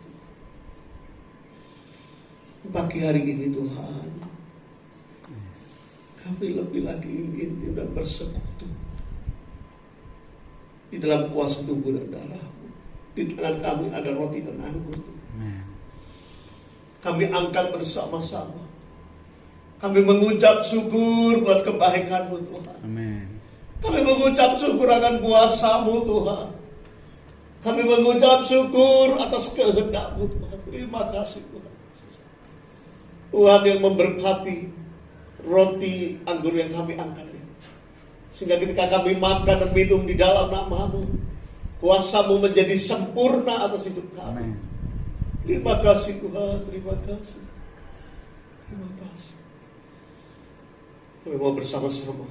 Pagi hari ini Tuhan, kami lebih lagi ingin dan bersekutu di dalam kuasa tubuh dan darah-Mu. Di tangan kami ada roti dan anggur Tuhan. Kami angkat bersama-sama. Kami mengucap syukur buat kebaikan-Mu Tuhan. Amin. Kami mengucap syukur akan kuasa-Mu Tuhan. Kami mengucap syukur atas kehendak-Mu Tuhan. Terima kasih Tuhan. Tuhan yang memberkati roti anggur yang kami angkat ini, sehingga ketika kami makan dan minum di dalam nama-Mu, kuasa-Mu menjadi sempurna atas hidup kami. Amin. Terima kasih Tuhan, terima kasih. Terima kasih. Kami mau bersama-sama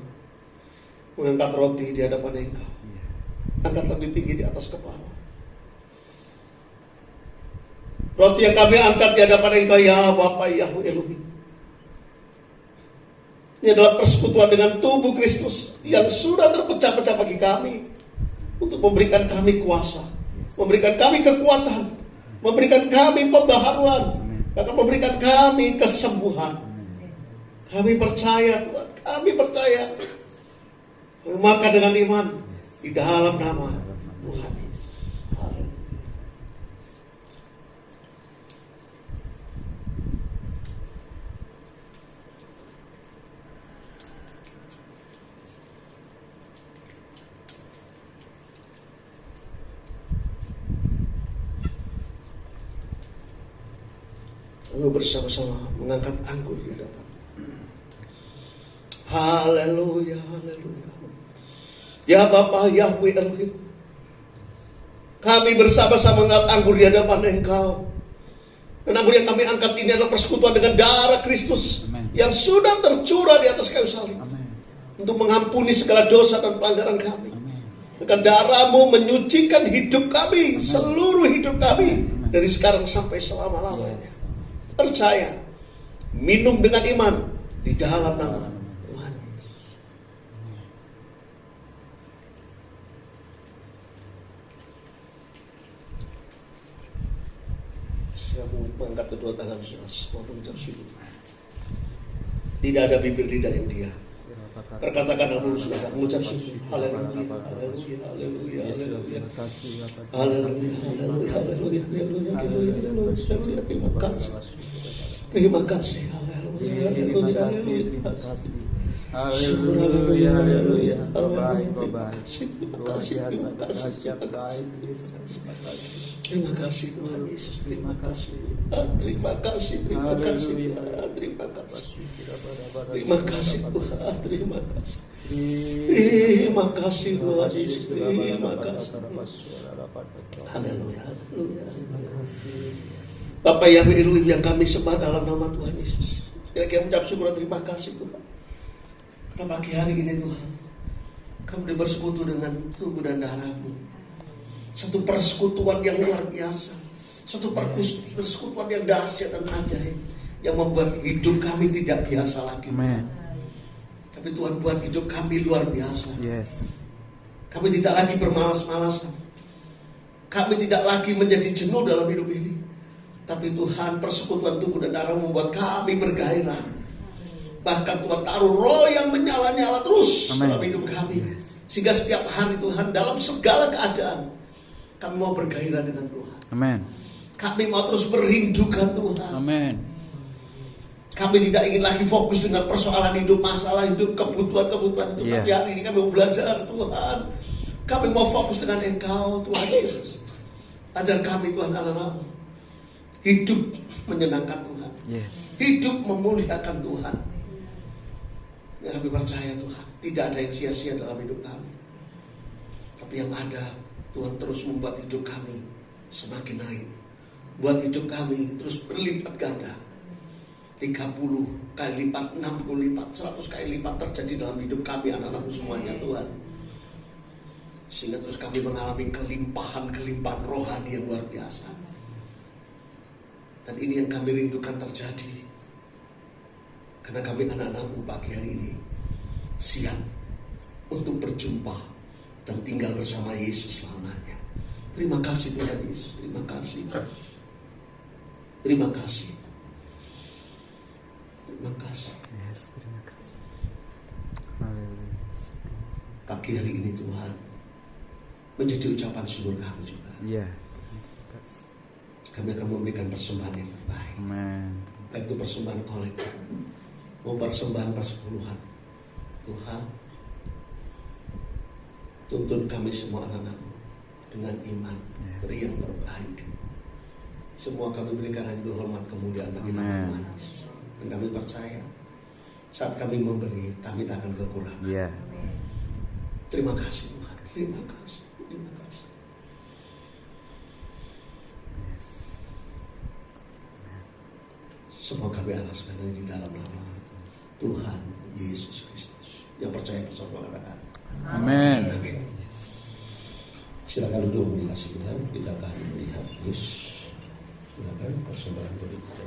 mengangkat roti di hadapan Engkau. Angkat lebih tinggi di atas kepala. Roti yang kami angkat di hadapan Engkau, ya Bapa, Yahweh Elohim. Ini adalah persekutuan dengan tubuh Kristus yang sudah terpecah-pecah bagi kami, untuk memberikan kami kuasa, memberikan kami kekuatan, memberikan kami pembaharuan, bahkan memberikan kami kesembuhan. Kami percaya Tuhan, kami percaya. Maka dengan iman di dalam nama Tuhan Yesus. Haleluya. Lalu bersama-sama mengangkat anggur di hadapan. Haleluya, haleluya. Ya Bapa, Yahweh Elohim, kami bersama-sama mengangkat anggur di hadapan Engkau. Dan anggur yang kami angkat ini adalah persekutuan dengan darah Kristus. Amen. Yang sudah tercurah di atas kayu salib, untuk mengampuni segala dosa dan pelanggaran kami. Dengan darah-Mu menyucikan hidup kami, seluruh hidup kami, dari sekarang sampai selama-lamanya. Percaya, minum dengan iman di dalam nama Tuhan Yesus. Saya mengangkat kedua tangan saudara, mengucap syukur. Tidak ada bibir lidah yang dia perkatakan aku sudah mengucap syukur. Haleluya, haleluya, haleluya, haleluya. Haleluya, haleluya, haleluya, haleluya, haleluya. Terima kasih. Terima kasih. Haleluya, haleluya, haleluya. Syukur, haleluya, haleluya. Terima kasih, terima kasih, terima kasih, terima kasih. Terima kasih Tuhan Yesus, terima kasih. Terima kasih, terima kasih, terima kasih. Terima kasih Tuhan, terima kasih. Terima kasih Tuhan Yesus, terima kasih. Haleluya, haleluya. Bapak Yahweh Elohim yang kami sembah dalam nama Tuhan Yesus, kira-kira mengucap syukur dan terima kasih Tuhan, karena pagi hari ini Tuhan, kami bersekutu dengan tubuh dan darah-Mu. Satu persekutuan yang luar biasa, satu persekutuan yang dahsyat dan ajaib, yang membuat hidup kami tidak biasa lagi. Amen. Tapi Tuhan buat hidup kami luar biasa. Yes. Kami tidak lagi bermalas-malasan. Kami tidak lagi menjadi jenuh dalam hidup ini. Tapi Tuhan, persekutuan tubuh dan darah membuat kami bergairah. Bahkan Tuhan taruh roh yang menyala-nyala terus dalam hidup kami. Sehingga setiap hari Tuhan, dalam segala keadaan, kami mau bergairah dengan Tuhan. Amen. Kami mau terus merindukan Tuhan. Amen. Kami tidak ingin lagi fokus dengan persoalan hidup, masalah hidup, kebutuhan-kebutuhan itu. Tapi hari ini kami mau belajar Tuhan. Kami mau fokus dengan Engkau Tuhan Yesus. Ajar kami Tuhan anak-anak-Mu hidup menyenangkan Tuhan, hidup memuliakan Tuhan. Yang kami percaya Tuhan, tidak ada yang sia-sia dalam hidup kami. Tapi yang ada, Tuhan terus membuat hidup kami semakin naik. Buat hidup kami terus berlipat ganda. 30 kali lipat, 60 lipat, 100 kali lipat terjadi dalam hidup kami anak-anak-Mu semuanya Tuhan. Sehingga terus kami mengalami kelimpahan rohani yang luar biasa. Dan ini yang kami rindukan terjadi. Karena kami anak-anak-Mu pagi hari ini siap untuk berjumpa dan tinggal bersama Yesus selamanya. Terima kasih Tuhan Yesus, terima kasih. Terima kasih. Terima kasih. Terima kasih. Pagi hari ini Tuhan menjadi ucapan syukur kami juga. Kami akan memberikan persembahan yang terbaik. Baik itu persembahan kolektif maupun persembahan persepuluhan. Tuhan, tuntun kami semua anak-anak-Mu dengan iman yang terbaik. Semua kami berikan hanya hormat kemuliaan bagi nama Tuhan Yesus. Dan kami percaya saat kami memberi, kami tak akan kekurangan. Terima kasih Tuhan. Terima kasih. Terima kasih. Semua kami alaskan di dalam nama Tuhan Yesus Kristus. Yang percaya bersama katakan Amin. Amin. Silakan duduk dikasih Tuhan. Kita akan melihat terus. Silakan persembahan berikutnya.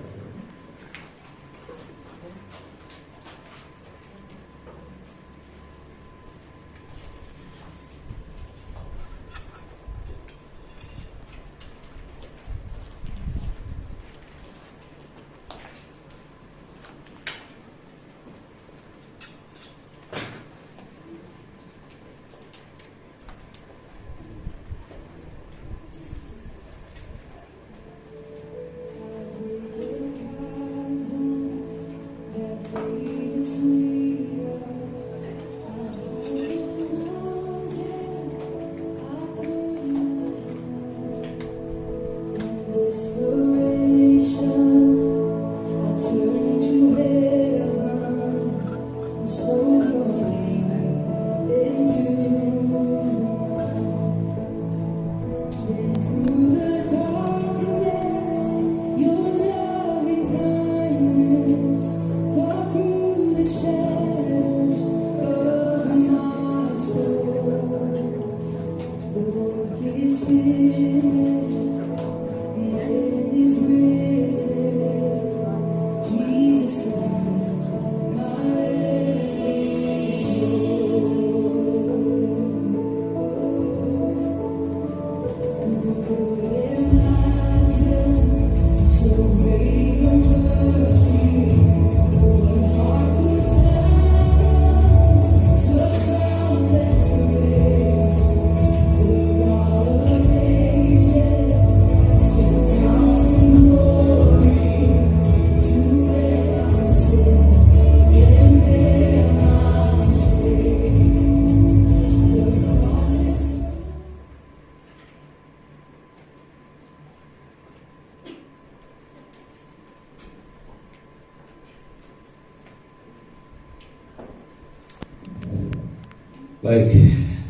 Baik,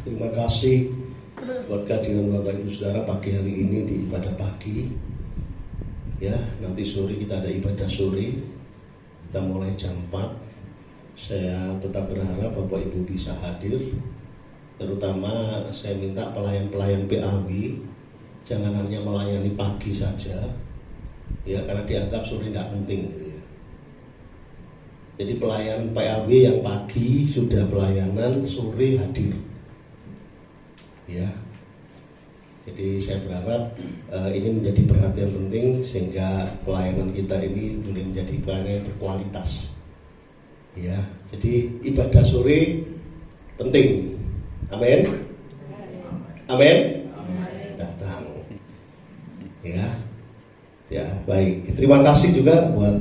terima kasih buat kehadiran Bapak Ibu Saudara pagi hari ini di ibadah pagi. Ya, nanti sore kita ada ibadah sore. Kita mulai jam 4. Saya tetap berharap Bapak Ibu bisa hadir. Terutama saya minta pelayan-pelayan PAW jangan hanya melayani pagi saja. Ya, karena dianggap sore tidak penting gitu ya. Jadi pelayan PAW yang pagi sudah pelayanan, sore hadir. Ya. Jadi saya berharap ini menjadi perhatian penting sehingga pelayanan kita ini boleh menjadi pelayanan yang berkualitas. Ya. Jadi ibadah sore penting. Amin. Amin. Datang. Ya. Ya, baik. Terima kasih juga buat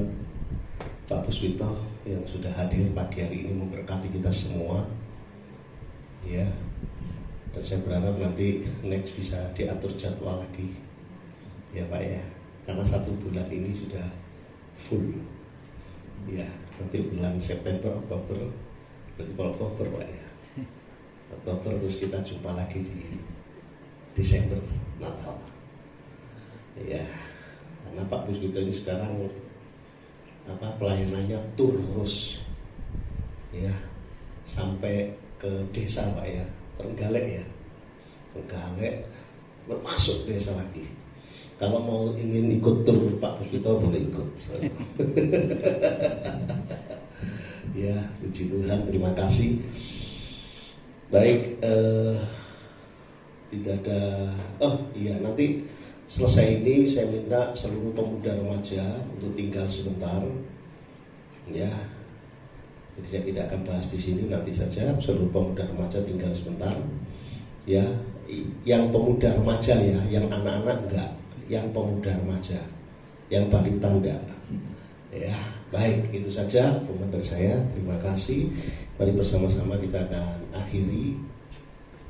Pak Puswito yang sudah hadir pagi hari ini memberkati kita semua. Ya. Dan saya berharap nanti next bisa diatur jadwal lagi Ya Pak ya, karena 1 bulan ini sudah full. Ya, nanti bulan September, Oktober, berarti Oktober Pak ya. Oktober terus kita jumpa lagi di Desember Natal. Ya, karena Pak Puspito ini sekarang pelayanannya tur terus, ya, sampai ke desa Pak ya, Trenggalek ya, Trenggalek, masuk desa lagi. Kalau mau ingin ikut tur Pak Puspito boleh ikut. Ya, puji Tuhan, terima kasih. Baik, tidak ada. Oh iya, nanti selesai ini saya minta seluruh pemuda remaja untuk tinggal sebentar. Ya, jadi saya tidak akan bahas di sini, nanti saja seluruh pemuda remaja tinggal sebentar. Ya, yang pemuda remaja ya, yang anak-anak enggak. Yang pemuda remaja, yang balita enggak. Ya, baik, itu saja pengumuman dari saya. Terima kasih. Mari bersama-sama kita akan akhiri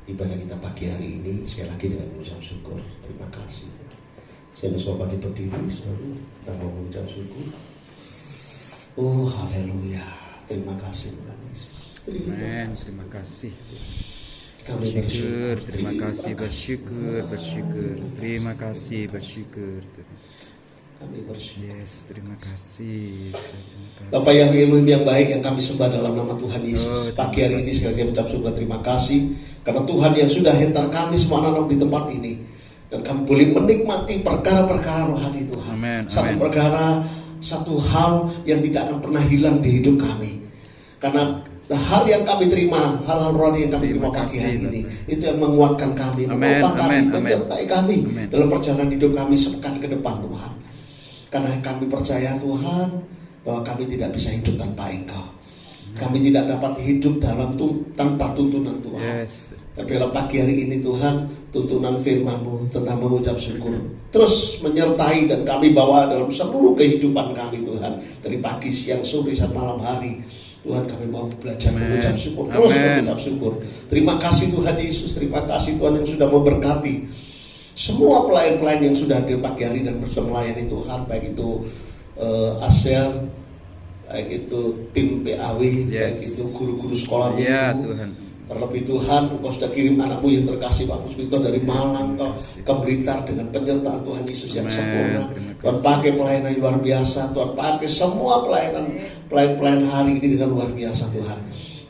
ibadah kita pagi hari ini sekali lagi dengan mengucap syukur. Terima kasih. Saya bersama pagi berdiri, selalu kita mau mengucap syukur. Oh, haleluya. Terima kasih Tuhan Yesus. Terima kasih. Kami Bersyukur, terima kasih, bersyukur. Terima kasih, bersyukur. Kami bersyukur. Yes, terima kasih. Bapak yang ilmu yang baik yang kami sembah dalam nama Tuhan Yesus. Pagi hari ini sekali lagi mengucap syukur, terima kasih karena Tuhan yang sudah hantar kami semua anak-anak di tempat ini, dan kami boleh menikmati perkara-perkara rohani Tuhan. Amen, Satu amen. perkara, satu hal yang tidak akan pernah hilang di hidup kami. Karena hal yang kami terima, hal-hal rohani yang kami terima pagi hari ini, itu yang menguatkan kami, menopang kami, menyertai kami dalam perjalanan hidup kami sepekan ke depan Tuhan. Karena kami percaya Tuhan bahwa kami tidak bisa hidup tanpa Engkau. Kami tidak dapat hidup tanpa tuntunan Tuhan. Yes. Dan dalam pagi hari ini Tuhan, tuntunan firman-Mu tentang mengucap syukur terus menyertai dan kami bawa dalam seluruh kehidupan kami Tuhan. Dari pagi, siang, sore, sampai malam hari. Tuhan, kami mau belajar mengucap syukur, terus mengucap syukur. Terima kasih Tuhan Yesus, terima kasih Tuhan yang sudah memberkati semua pelayan-pelayan yang sudah hadir pagi hari dan bersama melayani Tuhan, baik itu Asel, baik itu tim PAW, baik itu guru-guru sekolah minggu. Ya Tuhan. Terlebih Tuhan, Engkau sudah kirim anakmu yang terkasih Pak Puspito dari Malang ke Blitar dengan penyertaan Tuhan Yesus yang sempurna. Tuhan pakai pelayanan yang luar biasa, Tuhan pakai semua pelayan hari ini dengan luar biasa Tuhan.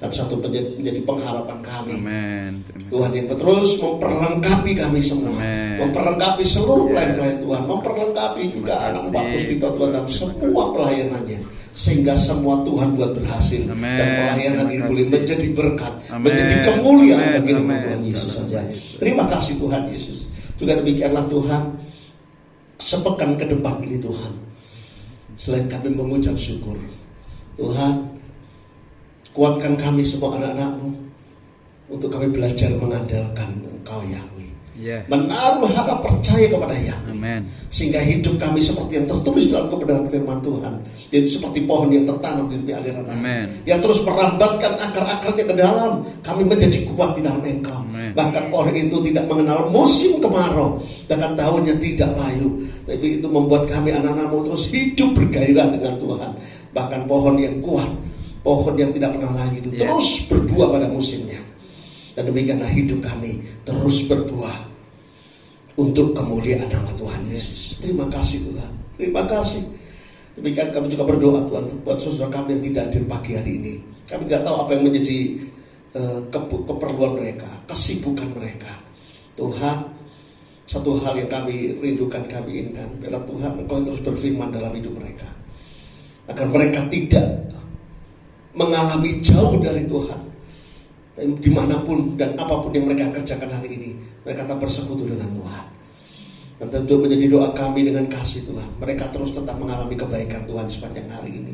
Dan satu menjadi pengharapan kami. Amen. Tuhan yang terus memperlengkapi kami semua. Amen. Memperlengkapi seluruh pelayan-pelayan Tuhan. Memperlengkapi juga anak Pak Puspito Tuhan dalam semua pelayanannya. Sehingga semua Tuhan buat berhasil. Amen. Dan pelayanan ini boleh kasih. menjadi berkat. Amen. Menjadi kemuliaan Amen. bagi nama Amen. Tuhan Yesus Dalam saja. nama Yesus. Terima kasih Tuhan Yesus. Juga demikianlah Tuhan, sepekan ke depan ini Tuhan, selain kami mengucap syukur, Tuhan kuatkan kami semua anak-anak-Mu untuk kami belajar mengandalkan Engkau Yahweh. Ya. Menaruh harap percaya kepada Yahweh. Amen. Sehingga hidup kami seperti yang tertulis dalam kebenaran firman Tuhan, yaitu seperti pohon yang tertanam di tepi aliran air, Amen. yang terus merambatkan akar-akarnya ke dalam. Kami menjadi kuat di dalam Engkau. Amen. Bahkan pohon itu tidak mengenal musim kemarau, bahkan tahunnya tidak layu. Tapi itu membuat kami anak-anak-Mu terus hidup bergairah dengan Tuhan. Bahkan pohon yang kuat, pohon yang tidak pernah layu itu terus berbuah pada musimnya. Dan demikianlah hidup kami terus berbuah untuk kemuliaan nama Tuhan Yesus. Terima kasih Tuhan, terima kasih. Demikian kami juga berdoa Tuhan buat saudara kami yang tidak hadir pagi hari ini. Kami tidak tahu apa yang menjadi keperluan mereka, kesibukan mereka. Tuhan, satu hal yang kami rindukan, kami inginkan, biarlah Tuhan Engkau yang terus berfirman dalam hidup mereka, agar mereka tidak mengalami jauh dari Tuhan. Dimanapun dan apapun yang mereka kerjakan hari ini, mereka tetap bersekutu dengan Tuhan. Dan tentu menjadi doa kami dengan kasih Tuhan, mereka terus tetap mengalami kebaikan Tuhan sepanjang hari ini.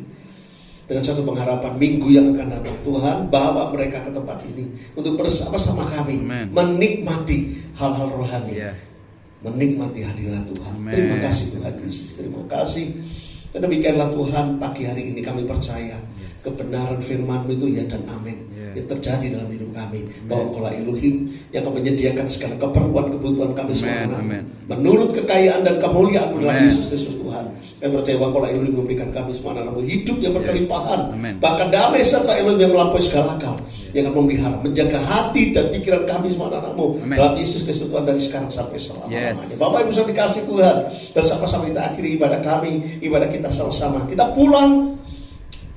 Dengan satu pengharapan minggu yang akan datang, Tuhan bawa mereka ke tempat ini untuk bersama-sama kami Amen. menikmati hal-hal rohani, menikmati hadirat Tuhan. Amen. Terima kasih Tuhan Yesus, terima kasih. Dan demikianlah Tuhan, pagi hari ini kami percaya kebenaran firman-Mu itu ya dan amin. Yeah. yang terjadi dalam hidup kami. Bahwa Engkaulah Elohim yang akan menyediakan segala keperluan-kebutuhan kami semua. Amen. Menurut kekayaan dan kemuliaan dalam Amen. Yesus Kristus Tuhan. Kami percaya bahwa Engkaulah Elohim memberikan kami semua anak-anakmu hidup yang berkelimpahan. Amen. Bahkan damai sejahtera Elohim yang melampaui segala akal. Yang akan memelihara, menjaga hati dan pikiran kami semua anak-anakmu. Amen. Dalam Yesus Kristus Tuhan dari sekarang sampai selama-lamanya. Yes. Bapak Ibu yang dikasih Tuhan. Bersama-sama kita akhiri ibadah kami. Ibadah kita sama-sama. Kita pulang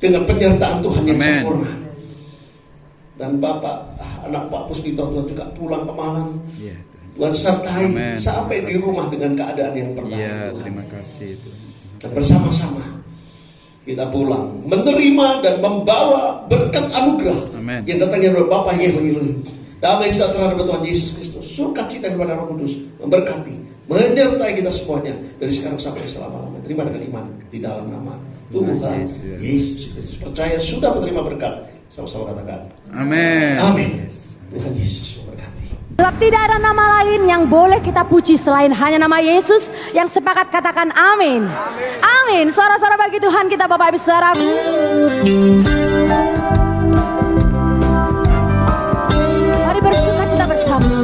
dengan penyertaan Tuhan yang Amen. sempurna. Dan Bapak, anak Pak Puspito Tuhan juga pulang ke Malang. Ya, Tuhan. Tuhan sertai Amen. sampai Terima di kasih. rumah dengan keadaan yang terbaik. Ya, Tuhan. terima kasih Tuhan. Dan bersama-sama kita pulang menerima dan membawa berkat anugerah Amen. yang datangnya dari Bapa Yehuwa. Damai sejahtera dari Tuhan Yesus Kristus, sukacita kepada Roh Kudus memberkati, menyertai kita semuanya dari sekarang sampai selama-lamanya. Terima dengan iman di dalam nama Tuhan Yesus Kristus. Percaya sudah menerima berkat. Sama-sama katakan Amin. amin. Yes. Tuhan Yesus memberkati. Sebab tidak ada nama lain yang boleh kita puji selain hanya nama Yesus. Yang sepakat katakan amin. Amin. Suara-suara bagi Tuhan kita Bapak Ibu Saudaraku. Mari bersuka cita bersama.